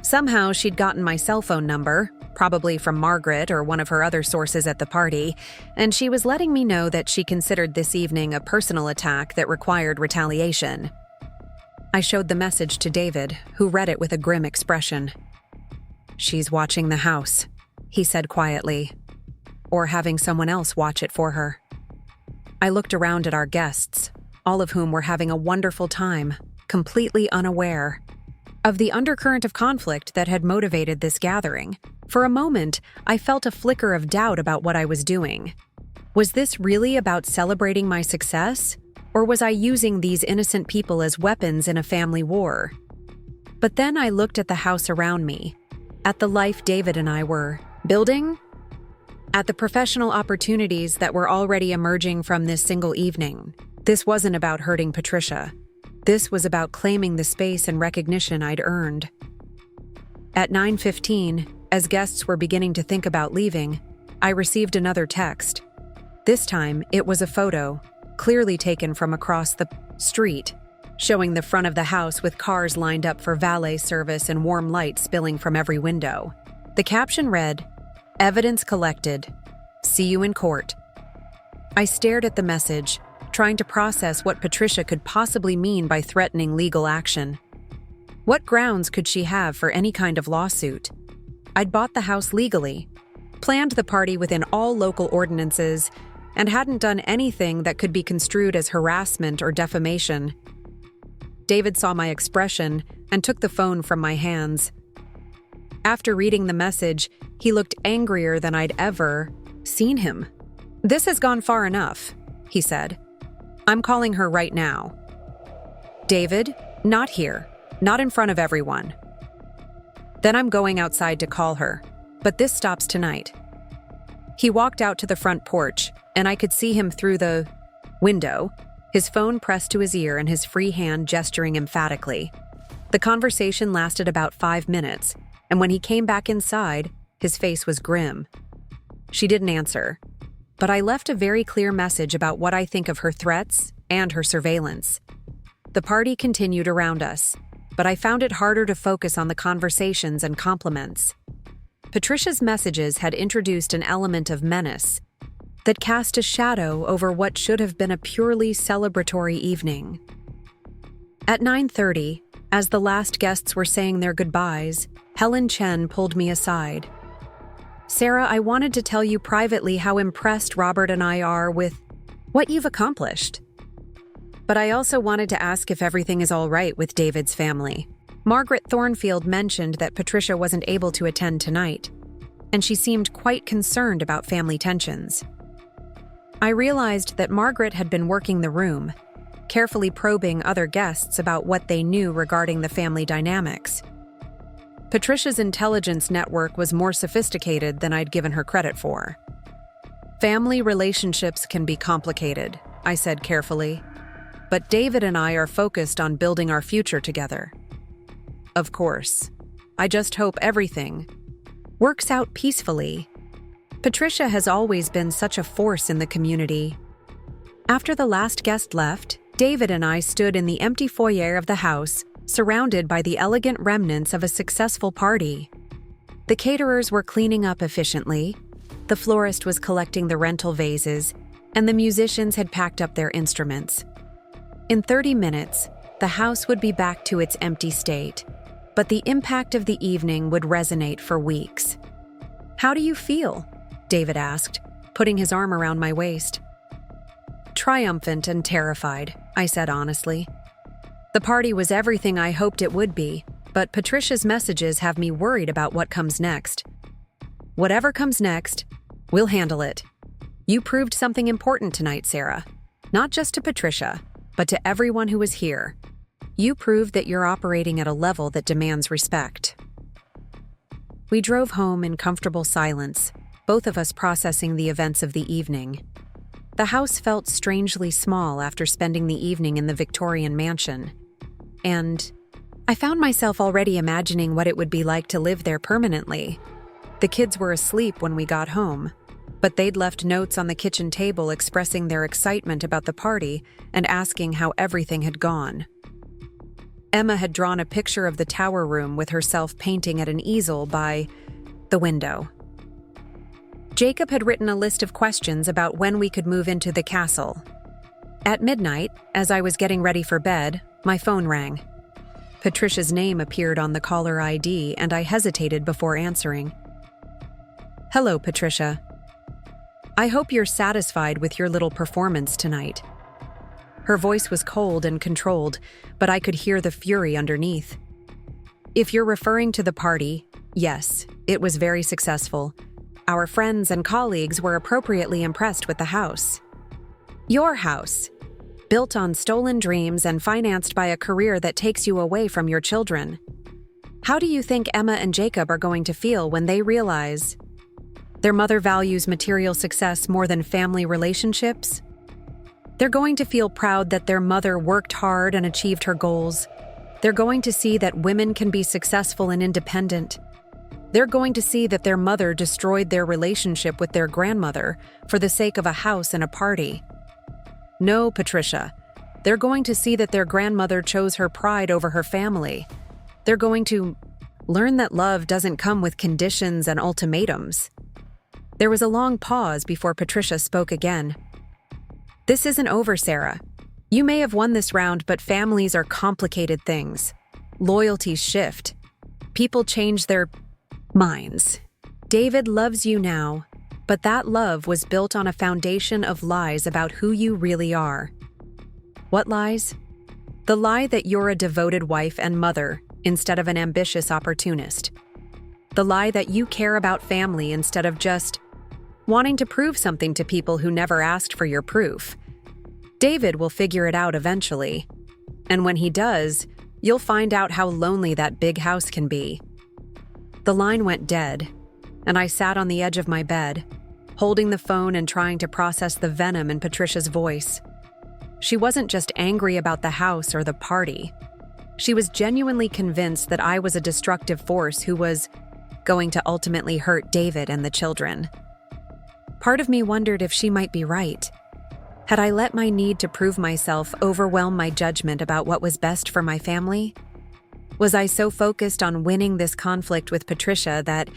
Somehow she'd gotten my cell phone number, probably from Margaret or one of her other sources at the party, and she was letting me know that she considered this evening a personal attack that required retaliation. I showed the message to David, who read it with a grim expression. "She's watching the house," he said quietly, "or having someone else watch it for her." I looked around at our guests, all of whom were having a wonderful time, completely unaware of the undercurrent of conflict that had motivated this gathering. For a moment, I felt a flicker of doubt about what I was doing. Was this really about celebrating my success, or was I using these innocent people as weapons in a family war? But then I looked at the house around me, at the life David and I were building, at the professional opportunities that were already emerging from this single evening. This wasn't about hurting Patricia. This was about claiming the space and recognition I'd earned. At 9:15, as guests were beginning to think about leaving, I received another text. This time, it was a photo, clearly taken from across the street, showing the front of the house with cars lined up for valet service and warm light spilling from every window. The caption read, "Evidence collected. See you in court." I stared at the message, trying to process what Patricia could possibly mean by threatening legal action. What grounds could she have for any kind of lawsuit? I'd bought the house legally, planned the party within all local ordinances, and hadn't done anything that could be construed as harassment or defamation. David saw my expression and took the phone from my hands. After reading the message, he looked angrier than I'd ever seen him. "This has gone far enough," he said. "I'm calling her right now." "David, not here. Not in front of everyone." "Then I'm going outside to call her, but this stops tonight." He walked out to the front porch, and I could see him through the window, his phone pressed to his ear and his free hand gesturing emphatically. The conversation lasted about 5 minutes, and when he came back inside, his face was grim. She didn't answer, but I left a very clear message about what I think of her threats and her surveillance. The party continued around us, but I found it harder to focus on the conversations and compliments. Patricia's messages had introduced an element of menace that cast a shadow over what should have been a purely celebratory evening. At 9:30, as the last guests were saying their goodbyes, Helen Chen pulled me aside. "Sarah, I wanted to tell you privately how impressed Robert and I are with what you've accomplished. But I also wanted to ask if everything is all right with David's family. Margaret Thornfield mentioned that Patricia wasn't able to attend tonight, and she seemed quite concerned about family tensions." I realized that Margaret had been working the room, carefully probing other guests about what they knew regarding the family dynamics. Patricia's intelligence network was more sophisticated than I'd given her credit for. "Family relationships can be complicated," I said carefully, "but David and I are focused on building our future together. Of course, I just hope everything works out peacefully. Patricia has always been such a force in the community." After the last guest left, David and I stood in the empty foyer of the house, surrounded by the elegant remnants of a successful party. The caterers were cleaning up efficiently, the florist was collecting the rental vases, and the musicians had packed up their instruments. In 30 minutes, the house would be back to its empty state, but the impact of the evening would resonate for weeks. "How do you feel?" David asked, putting his arm around my waist. "Triumphant and terrified," I said honestly. "The party was everything I hoped it would be, but Patricia's messages have me worried about what comes next. Whatever comes next, we'll handle it. You proved something important tonight, Sarah. Not just to Patricia, but to everyone who was here. You proved that you're operating at a level that demands respect." We drove home in comfortable silence, both of us processing the events of the evening. The house felt strangely small after spending the evening in the Victorian mansion, and I found myself already imagining what it would be like to live there permanently. The kids were asleep when we got home, but they'd left notes on the kitchen table expressing their excitement about the party and asking how everything had gone. Emma had drawn a picture of the tower room with herself painting at an easel by the window. Jacob had written a list of questions about when we could move into the castle. At midnight, as I was getting ready for bed, my phone rang. Patricia's name appeared on the caller ID, and I hesitated before answering. "Hello, Patricia. I hope you're satisfied with your little performance tonight." Her voice was cold and controlled, but I could hear the fury underneath. "If you're referring to the party, yes, it was very successful. Our friends and colleagues were appropriately impressed with the house. Your house, built on stolen dreams and financed by a career that takes you away from your children. How do you think Emma and Jacob are going to feel when they realize their mother values material success more than family relationships? They're going to feel proud that their mother worked hard and achieved her goals. They're going to see that women can be successful and independent. They're going to see that their mother destroyed their relationship with their grandmother for the sake of a house and a party. No, Patricia. They're going to see that their grandmother chose her pride over her family. They're going to learn that love doesn't come with conditions and ultimatums." There was a long pause before Patricia spoke again. "This isn't over, Sarah. You may have won this round, but families are complicated things. Loyalties shift. People change their minds. David loves you now, but that love was built on a foundation of lies about who you really are." "What lies?" "The lie that you're a devoted wife and mother instead of an ambitious opportunist. The lie that you care about family instead of just wanting to prove something to people who never asked for your proof. David will figure it out eventually. And when he does, you'll find out how lonely that big house can be." The line went dead, and I sat on the edge of my bed, holding the phone and trying to process the venom in Patricia's voice. She wasn't just angry about the house or the party. She was genuinely convinced that I was a destructive force who was going to ultimately hurt David and the children. Part of me wondered if she might be right. Had I let my need to prove myself overwhelm my judgment about what was best for my family? Was I so focused on winning this conflict with Patricia that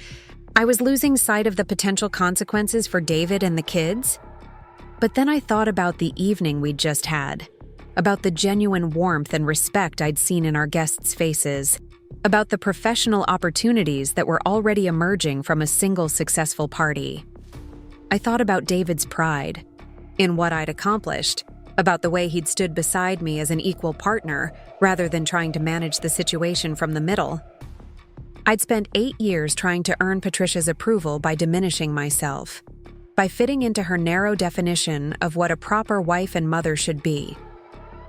I was losing sight of the potential consequences for David and the kids? But then I thought about the evening we'd just had, about the genuine warmth and respect I'd seen in our guests' faces, about the professional opportunities that were already emerging from a single successful party. I thought about David's pride in what I'd accomplished, about the way he'd stood beside me as an equal partner rather than trying to manage the situation from the middle. I'd spent 8 years trying to earn Patricia's approval by diminishing myself, by fitting into her narrow definition of what a proper wife and mother should be.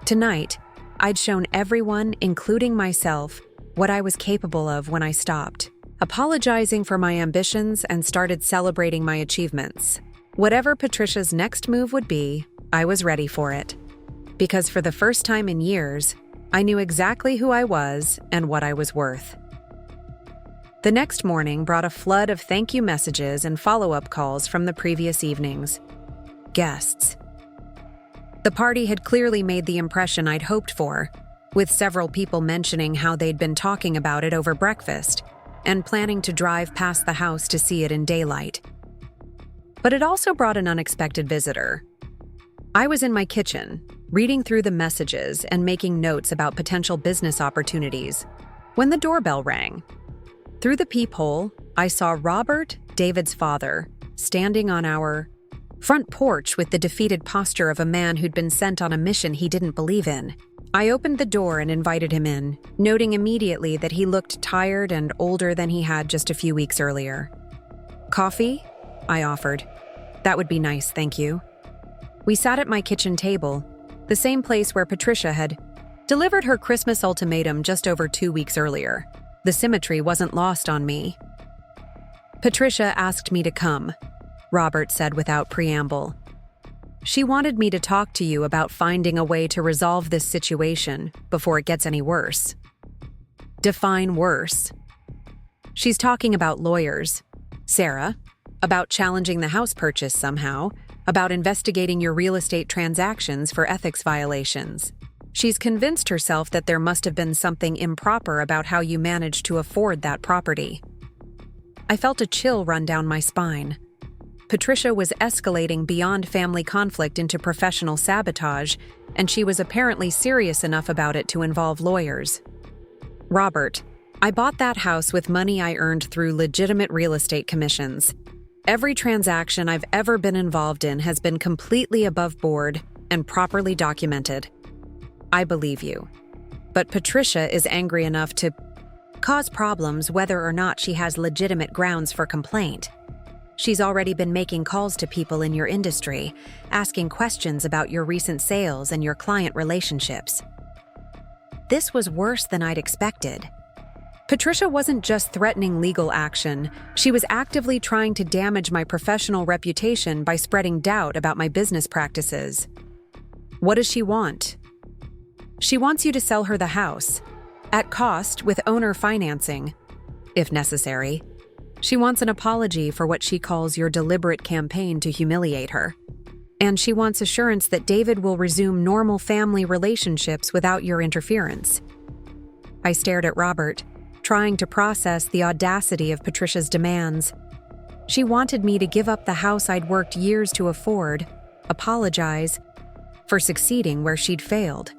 Tonight, I'd shown everyone, including myself, what I was capable of when I stopped, apologizing for my ambitions and started celebrating my achievements. Whatever Patricia's next move would be, I was ready for it. Because for the first time in years, I knew exactly who I was and what I was worth. The next morning brought a flood of thank you messages and follow-up calls from the previous evenings. Guests. The party had clearly made the impression I'd hoped for, with several people mentioning how they'd been talking about it over breakfast and planning to drive past the house to see it in daylight. But it also brought an unexpected visitor. I was in my kitchen, reading through the messages and making notes about potential business opportunities, when the doorbell rang. Through the peephole, I saw Robert, David's father, standing on our front porch with the defeated posture of a man who'd been sent on a mission he didn't believe in. I opened the door and invited him in, noting immediately that he looked tired and older than he had just a few weeks earlier. "Coffee?" I offered. "That would be nice, thank you." We sat at my kitchen table, the same place where Patricia had delivered her Christmas ultimatum just over 2 weeks earlier. The symmetry wasn't lost on me. "Patricia asked me to come," Robert said without preamble. "She wanted me to talk to you about finding a way to resolve this situation before it gets any worse." Define worse. She's talking about lawyers, Sarah, about challenging the house purchase somehow, about investigating your real estate transactions for ethics violations. She's convinced herself that there must have been something improper about how you managed to afford that property. I felt a chill run down my spine. Patricia was escalating beyond family conflict into professional sabotage, and she was apparently serious enough about it to involve lawyers. Robert, I bought that house with money I earned through legitimate real estate commissions. Every transaction I've ever been involved in has been completely above board and properly documented. I believe you. But Patricia is angry enough to cause problems whether or not she has legitimate grounds for complaint. She's already been making calls to people in your industry, asking questions about your recent sales and your client relationships. This was worse than I'd expected. Patricia wasn't just threatening legal action, she was actively trying to damage my professional reputation by spreading doubt about my business practices. What does she want? She wants you to sell her the house, at cost with owner financing, if necessary. She wants an apology for what she calls your deliberate campaign to humiliate her. And she wants assurance that David will resume normal family relationships without your interference. I stared at Robert, trying to process the audacity of Patricia's demands. She wanted me to give up the house I'd worked years to afford, apologize for succeeding where she'd failed,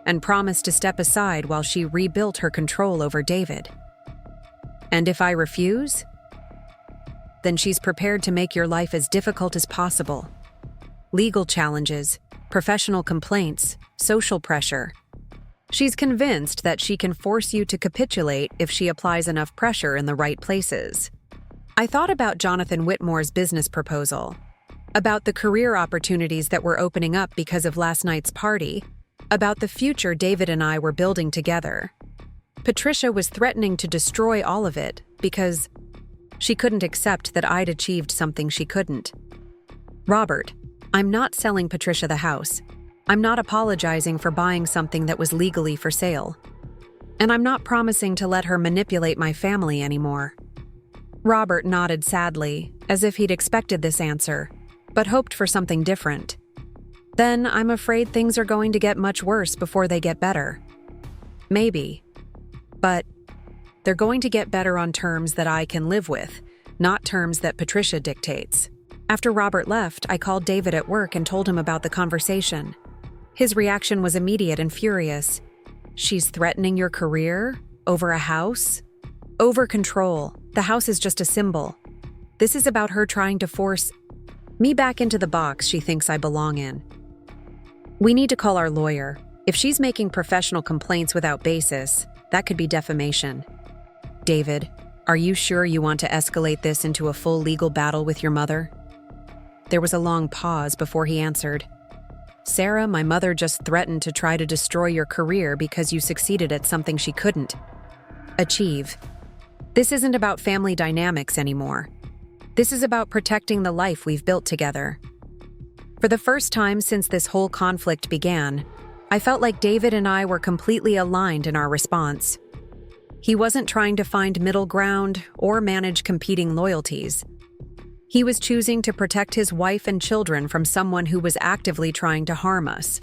and promise to step aside while she rebuilt her control over David. And if I refuse, then she's prepared to make your life as difficult as possible. Legal challenges, professional complaints, social pressure. She's convinced that she can force you to capitulate if she applies enough pressure in the right places. I thought about Jonathan Whitmore's business proposal, about the career opportunities that were opening up because of last night's party, about the future David and I were building together. Patricia was threatening to destroy all of it because she couldn't accept that I'd achieved something she couldn't. Robert, I'm not selling Patricia the house. I'm not apologizing for buying something that was legally for sale. And I'm not promising to let her manipulate my family anymore. Robert nodded sadly, as if he'd expected this answer, but hoped for something different. Then I'm afraid things are going to get much worse before they get better. Maybe. But they're going to get better on terms that I can live with, not terms that Patricia dictates. After Robert left, I called David at work and told him about the conversation. His reaction was immediate and furious. She's threatening your career? Over a house? Over control. The house is just a symbol. This is about her trying to force me back into the box she thinks I belong in. We need to call our lawyer. If she's making professional complaints without basis, that could be defamation. David, are you sure you want to escalate this into a full legal battle with your mother? There was a long pause before he answered. Sarah, my mother just threatened to try to destroy your career because you succeeded at something she couldn't achieve. This isn't about family dynamics anymore. This is about protecting the life we've built together. For the first time since this whole conflict began, I felt like David and I were completely aligned in our response. He wasn't trying to find middle ground or manage competing loyalties. He was choosing to protect his wife and children from someone who was actively trying to harm us.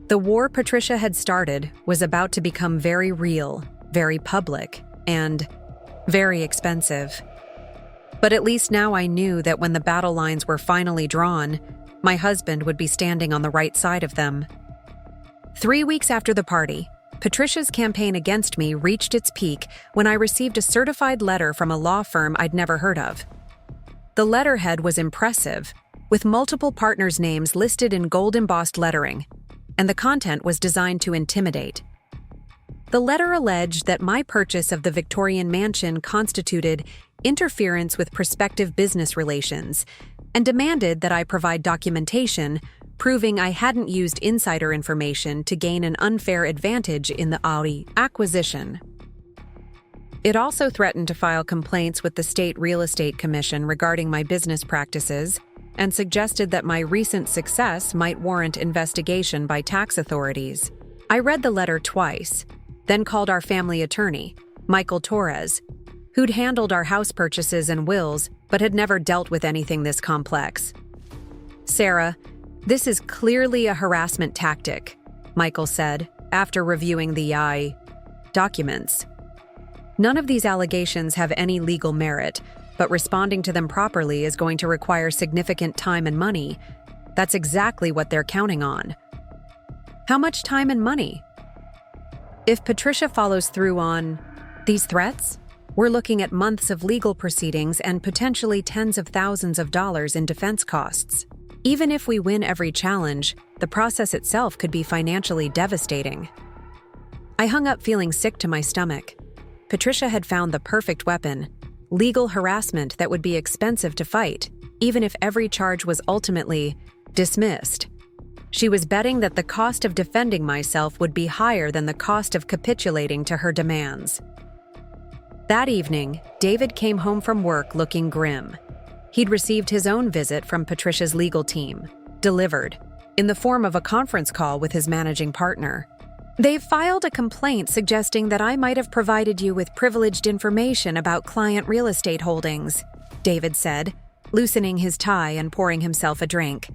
The war Patricia had started was about to become very real, very public, and very expensive. But at least now I knew that when the battle lines were finally drawn, my husband would be standing on the right side of them. 3 weeks after the party, Patricia's campaign against me reached its peak when I received a certified letter from a law firm I'd never heard of. The letterhead was impressive, with multiple partners' names listed in gold-embossed lettering, and the content was designed to intimidate. The letter alleged that my purchase of the Victorian mansion constituted interference with prospective business relations, and demanded that I provide documentation proving I hadn't used insider information to gain an unfair advantage in the Audi acquisition. It also threatened to file complaints with the State Real Estate Commission regarding my business practices and suggested that my recent success might warrant investigation by tax authorities. I read the letter twice, then called our family attorney, Michael Torres, who'd handled our house purchases and wills but had never dealt with anything this complex. Sarah, this is clearly a harassment tactic, Michael said, after reviewing the documents. None of these allegations have any legal merit, but responding to them properly is going to require significant time and money. That's exactly what they're counting on. How much time and money? If Patricia follows through on these threats, we're looking at months of legal proceedings and potentially tens of thousands of dollars in defense costs. Even if we win every challenge, the process itself could be financially devastating. I hung up feeling sick to my stomach. Patricia had found the perfect weapon, legal harassment that would be expensive to fight, even if every charge was ultimately dismissed. She was betting that the cost of defending myself would be higher than the cost of capitulating to her demands. That evening, David came home from work looking grim. He'd received his own visit from Patricia's legal team, delivered, in the form of a conference call with his managing partner. "They've filed a complaint suggesting that I might have provided you with privileged information about client real estate holdings," David said, loosening his tie and pouring himself a drink.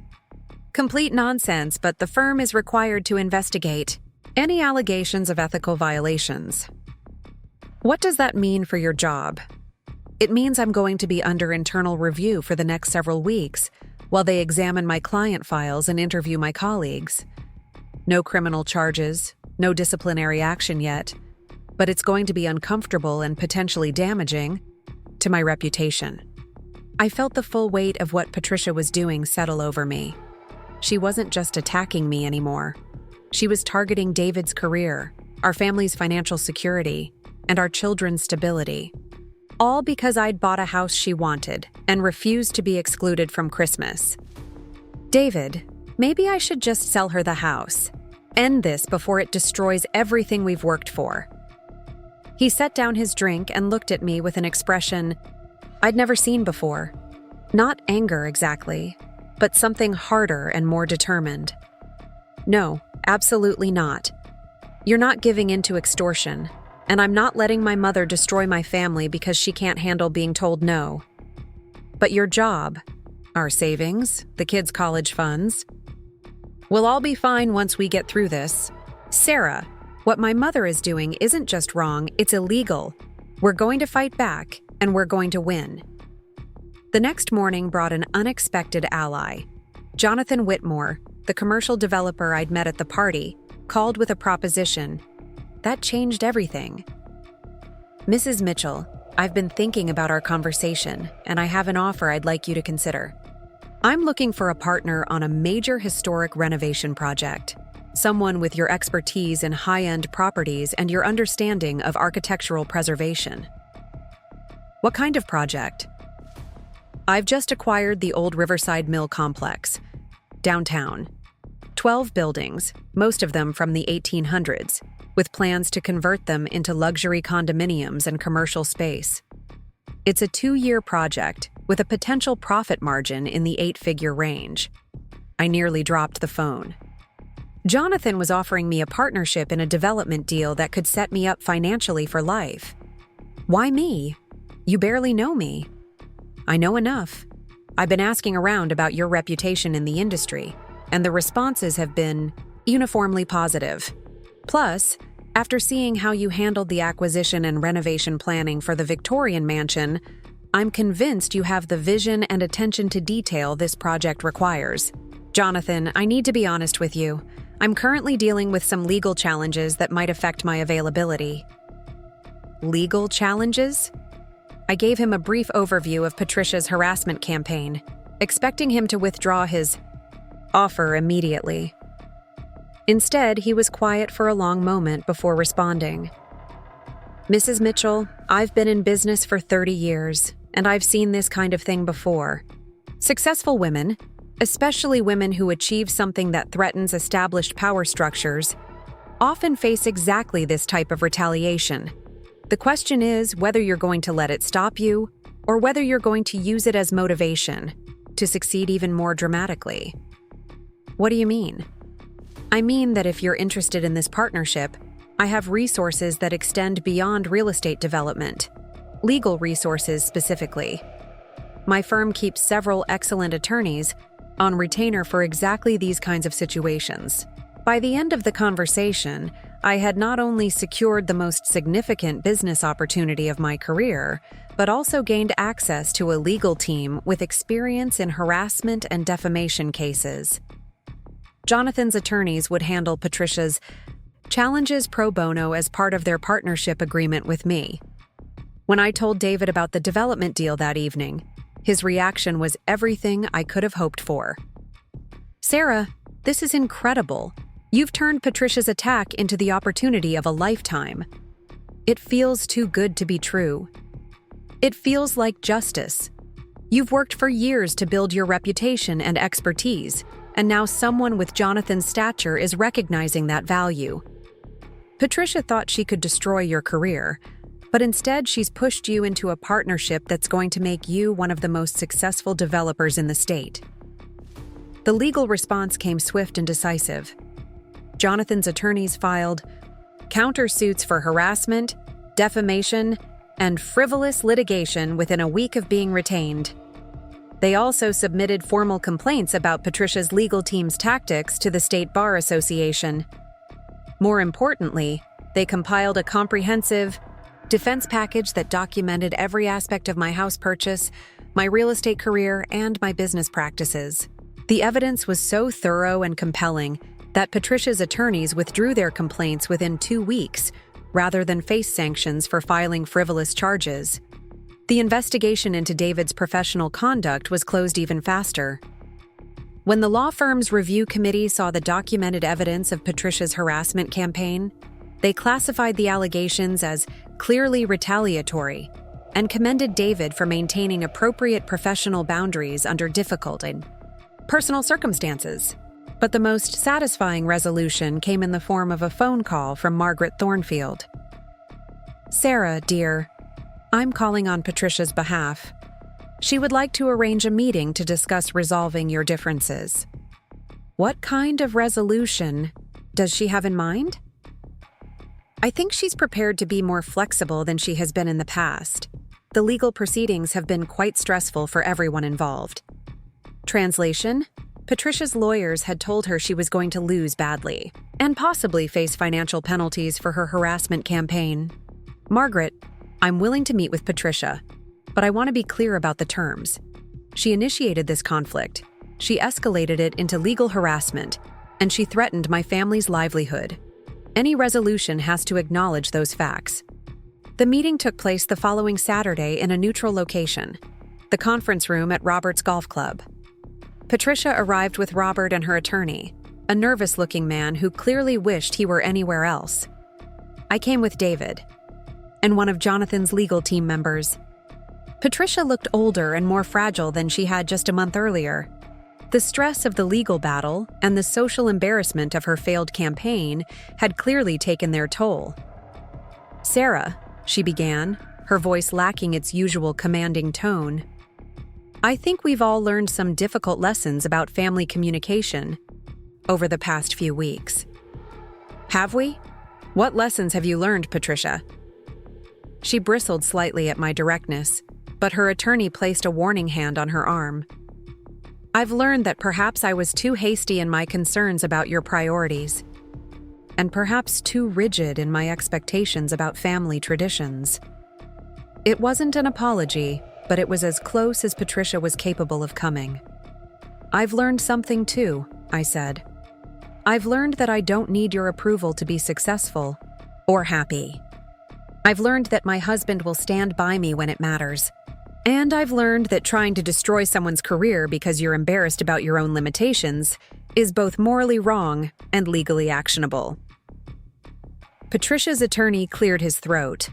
"Complete nonsense, but the firm is required to investigate any allegations of ethical violations." "What does that mean for your job?" "It means I'm going to be under internal review for the next several weeks while they examine my client files and interview my colleagues. No criminal charges, no disciplinary action yet, but it's going to be uncomfortable and potentially damaging to my reputation." I felt the full weight of what Patricia was doing settle over me. She wasn't just attacking me anymore. She was targeting David's career, our family's financial security, and our children's stability. All because I'd bought a house she wanted and refused to be excluded from Christmas. "David, maybe I should just sell her the house. End this before it destroys everything we've worked for." He set down his drink and looked at me with an expression I'd never seen before. Not anger exactly, but something harder and more determined. "No, absolutely not. You're not giving in to extortion, and I'm not letting my mother destroy my family because she can't handle being told no. But your job, our savings, the kids' college funds, we'll all be fine once we get through this. Sarah, what my mother is doing isn't just wrong, it's illegal. We're going to fight back, and we're going to win." The next morning brought an unexpected ally. Jonathan Whitmore, the commercial developer I'd met at the party, called with a proposition. That changed everything. "Mrs. Mitchell, I've been thinking about our conversation, and I have an offer I'd like you to consider. I'm looking for a partner on a major historic renovation project, someone with your expertise in high-end properties and your understanding of architectural preservation." "What kind of project?" "I've just acquired the old Riverside Mill complex, downtown. 12 buildings, most of them from the 1800s, with plans to convert them into luxury condominiums and commercial space. It's a 2-year project with a potential profit margin in the 8-figure range." I nearly dropped the phone. Jonathan was offering me a partnership in a development deal that could set me up financially for life. "Why me? You barely know me." "I know enough. I've been asking around about your reputation in the industry, and the responses have been uniformly positive. Plus, after seeing how you handled the acquisition and renovation planning for the Victorian mansion, I'm convinced you have the vision and attention to detail this project requires. Jonathan, I need to be honest with you. I'm currently dealing with some legal challenges that might affect my availability." "Legal challenges?" I gave him a brief overview of Patricia's harassment campaign, expecting him to withdraw his offer immediately. Instead, he was quiet for a long moment before responding. "Mrs. Mitchell, I've been in business for 30 years, and I've seen this kind of thing before. Successful women, especially women who achieve something that threatens established power structures, often face exactly this type of retaliation. The question is whether you're going to let it stop you, or whether you're going to use it as motivation to succeed even more dramatically." "What do you mean?" "I mean that if you're interested in this partnership, I have resources that extend beyond real estate development, legal resources specifically. My firm keeps several excellent attorneys on retainer for exactly these kinds of situations." By the end of the conversation, I had not only secured the most significant business opportunity of my career, but also gained access to a legal team with experience in harassment and defamation cases. Jonathan's attorneys would handle Patricia's challenges pro bono as part of their partnership agreement with me. When I told David about the development deal that evening, his reaction was everything I could have hoped for. "Sarah, this is incredible. You've turned Patricia's attack into the opportunity of a lifetime. It feels too good to be true. It feels like justice. You've worked for years to build your reputation and expertise, and now someone with Jonathan's stature is recognizing that value. Patricia thought she could destroy your career, but instead she's pushed you into a partnership that's going to make you one of the most successful developers in the state." The legal response came swift and decisive. Jonathan's attorneys filed countersuits for harassment, defamation, and frivolous litigation within a week of being retained. They also submitted formal complaints about Patricia's legal team's tactics to the State Bar Association. More importantly, they compiled a comprehensive defense package that documented every aspect of my house purchase, my real estate career, and my business practices. The evidence was so thorough and compelling that Patricia's attorneys withdrew their complaints within 2 weeks, rather than face sanctions for filing frivolous charges. The investigation into David's professional conduct was closed even faster. When the law firm's review committee saw the documented evidence of Patricia's harassment campaign, they classified the allegations as clearly retaliatory and commended David for maintaining appropriate professional boundaries under difficult and personal circumstances. But the most satisfying resolution came in the form of a phone call from Margaret Thornfield. "Sarah, dear, I'm calling on Patricia's behalf. She would like to arrange a meeting to discuss resolving your differences." "What kind of resolution does she have in mind?" "I think she's prepared to be more flexible than she has been in the past. The legal proceedings have been quite stressful for everyone involved." Translation: Patricia's lawyers had told her she was going to lose badly, and possibly face financial penalties for her harassment campaign. "Margaret, I'm willing to meet with Patricia, but I want to be clear about the terms. She initiated this conflict, she escalated it into legal harassment, and she threatened my family's livelihood. Any resolution has to acknowledge those facts." The meeting took place the following Saturday in a neutral location, the conference room at Robert's Golf Club. Patricia arrived with Robert and her attorney, a nervous-looking man who clearly wished he were anywhere else. I came with David and one of Jonathan's legal team members. Patricia looked older and more fragile than she had just a month earlier. The stress of the legal battle and the social embarrassment of her failed campaign had clearly taken their toll. "Sarah," she began, her voice lacking its usual commanding tone, "I think we've all learned some difficult lessons about family communication over the past few weeks." "Have we? What lessons have you learned, Patricia?" She bristled slightly at my directness, but her attorney placed a warning hand on her arm. "I've learned that perhaps I was too hasty in my concerns about your priorities, and perhaps too rigid in my expectations about family traditions." It wasn't an apology, but it was as close as Patricia was capable of coming. "I've learned something too," I said. "I've learned that I don't need your approval to be successful or happy. I've learned that my husband will stand by me when it matters. And I've learned that trying to destroy someone's career because you're embarrassed about your own limitations is both morally wrong and legally actionable." Patricia's attorney cleared his throat.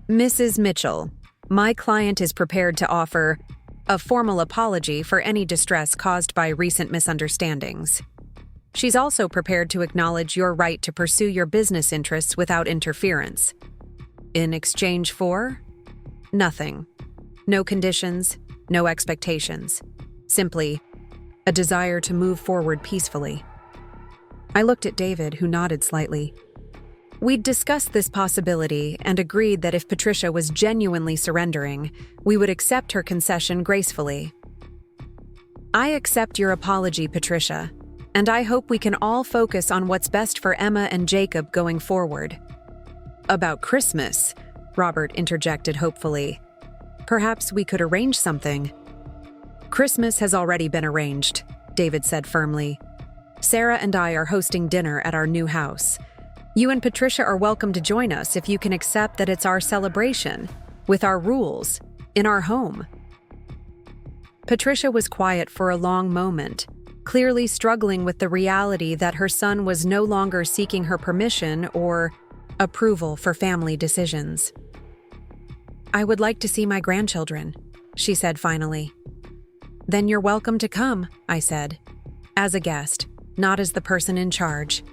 "Mrs. Mitchell, my client is prepared to offer a formal apology for any distress caused by recent misunderstandings. She's also prepared to acknowledge your right to pursue your business interests without interference. In exchange for nothing. No conditions, no expectations. Simply a desire to move forward peacefully." I looked at David, who nodded slightly. We'd discussed this possibility and agreed that if Patricia was genuinely surrendering, we would accept her concession gracefully. "I accept your apology, Patricia, and I hope we can all focus on what's best for Emma and Jacob going forward." "About Christmas," Robert interjected hopefully. "Perhaps we could arrange something." "Christmas has already been arranged," David said firmly. "Sarah and I are hosting dinner at our new house. You and Patricia are welcome to join us if you can accept that it's our celebration, with our rules, in our home." Patricia was quiet for a long moment, clearly struggling with the reality that her son was no longer seeking her permission or approval for family decisions. "I would like to see my grandchildren," she said finally. "Then you're welcome to come," I said, as a guest, not as the person in charge.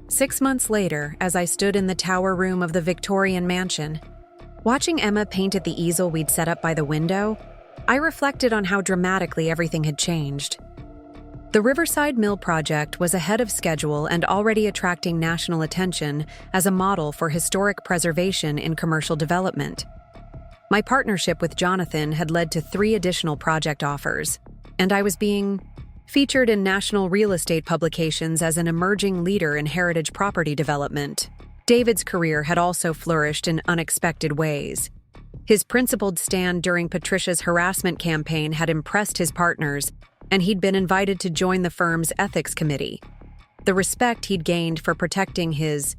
6 months later, as I stood in the tower room of the Victorian mansion, watching Emma paint at the easel we'd set up by the window, I reflected on how dramatically everything had changed. The Riverside Mill project was ahead of schedule and already attracting national attention as a model for historic preservation in commercial development. My partnership with Jonathan had led to 3 additional project offers, and I was being featured in national real estate publications as an emerging leader in heritage property development. David's career had also flourished in unexpected ways. His principled stand during Patricia's harassment campaign had impressed his partners, and he'd been invited to join the firm's ethics committee. The respect he'd gained for protecting his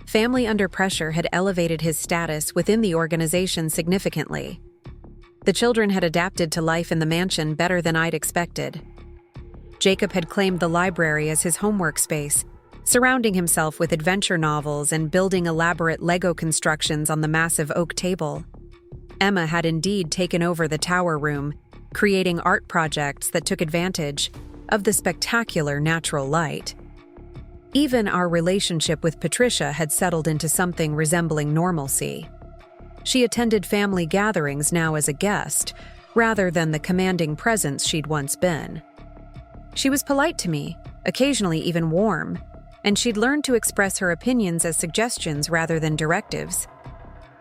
family under pressure had elevated his status within the organization significantly. The children had adapted to life in the mansion better than I'd expected. Jacob had claimed the library as his homework space, surrounding himself with adventure novels and building elaborate Lego constructions on the massive oak table. Emma had indeed taken over the tower room, creating art projects that took advantage of the spectacular natural light. Even our relationship with Patricia had settled into something resembling normalcy. She attended family gatherings now as a guest, rather than the commanding presence she'd once been. She was polite to me, occasionally even warm, and she'd learned to express her opinions as suggestions rather than directives.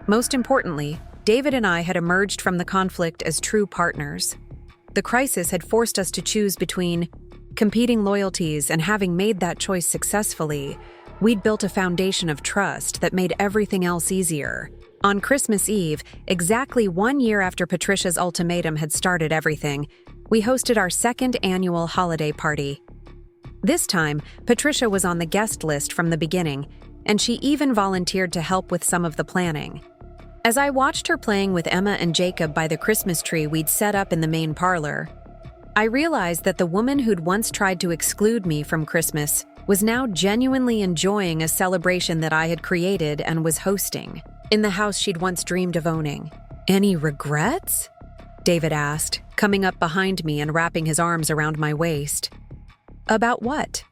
Most importantly, David and I had emerged from the conflict as true partners. The crisis had forced us to choose between competing loyalties, and having made that choice successfully, we'd built a foundation of trust that made everything else easier. On Christmas Eve, exactly 1 year after Patricia's ultimatum had started everything, we hosted our 2nd annual holiday party. This time, Patricia was on the guest list from the beginning, and she even volunteered to help with some of the planning. As I watched her playing with Emma and Jacob by the Christmas tree we'd set up in the main parlor, I realized that the woman who'd once tried to exclude me from Christmas was now genuinely enjoying a celebration that I had created and was hosting, in the house she'd once dreamed of owning. "Any regrets?" David asked, coming up behind me and wrapping his arms around my waist. "About what?"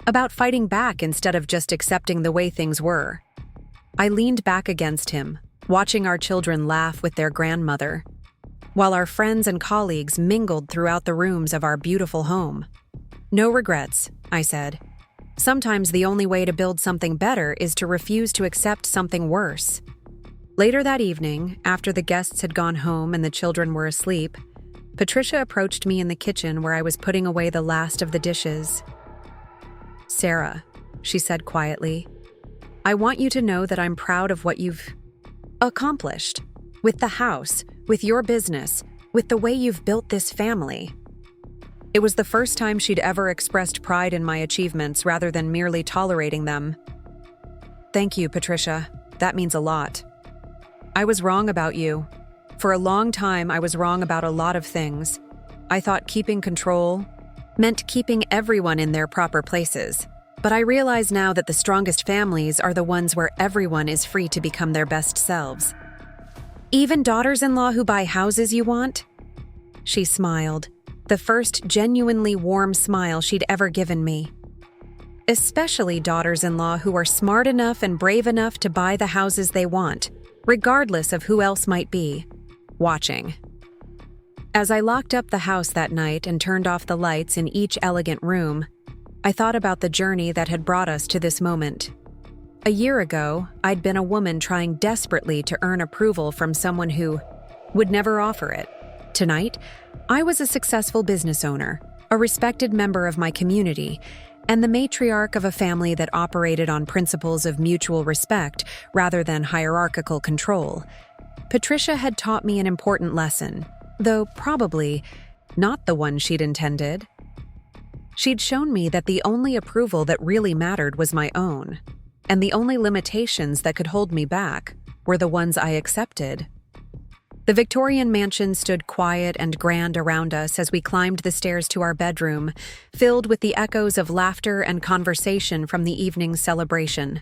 "About fighting back instead of just accepting the way things were." I leaned back against him, watching our children laugh with their grandmother, while our friends and colleagues mingled throughout the rooms of our beautiful home. "No regrets," I said. "Sometimes the only way to build something better is to refuse to accept something worse." Later that evening, after the guests had gone home and the children were asleep, Patricia approached me in the kitchen where I was putting away the last of the dishes. "Sarah," she said quietly, "I want you to know that I'm proud of what you've accomplished. With the house, with your business, with the way you've built this family." It was the first time she'd ever expressed pride in my achievements rather than merely tolerating them. "Thank you, Patricia. That means a lot. I was wrong about you. For a long time, I was wrong about a lot of things. I thought keeping control meant keeping everyone in their proper places. But I realize now that the strongest families are the ones where everyone is free to become their best selves." "Even daughters-in-law who buy houses you want?" She smiled, the first genuinely warm smile she'd ever given me. "Especially daughters-in-law who are smart enough and brave enough to buy the houses they want, regardless of who else might be watching." As I locked up the house that night and turned off the lights in each elegant room, I thought about the journey that had brought us to this moment. A year ago, I'd been a woman trying desperately to earn approval from someone who would never offer it. Tonight, I was a successful business owner, a respected member of my community, and the matriarch of a family that operated on principles of mutual respect rather than hierarchical control. Patricia had taught me an important lesson, though probably not the one she'd intended. She'd shown me that the only approval that really mattered was my own, and the only limitations that could hold me back were the ones I accepted. The Victorian mansion stood quiet and grand around us as we climbed the stairs to our bedroom, filled with the echoes of laughter and conversation from the evening's celebration.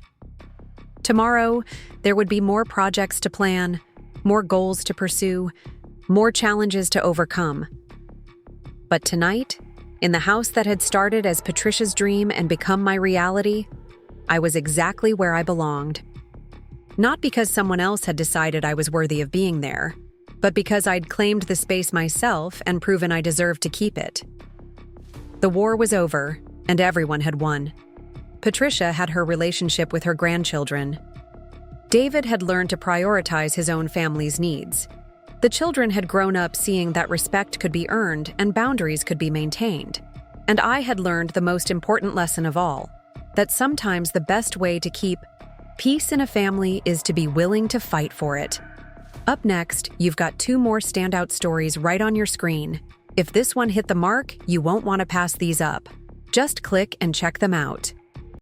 Tomorrow, there would be more projects to plan, more goals to pursue, more challenges to overcome. But tonight, in the house that had started as Patricia's dream and become my reality, I was exactly where I belonged. Not because someone else had decided I was worthy of being there, but because I'd claimed the space myself and proven I deserved to keep it. The war was over, and everyone had won. Patricia had her relationship with her grandchildren. David had learned to prioritize his own family's needs. The children had grown up seeing that respect could be earned and boundaries could be maintained. And I had learned the most important lesson of all, that sometimes the best way to keep peace in a family is to be willing to fight for it. Up next, you've got 2 more standout stories right on your screen. If this one hit the mark, you won't want to pass these up. Just click and check them out.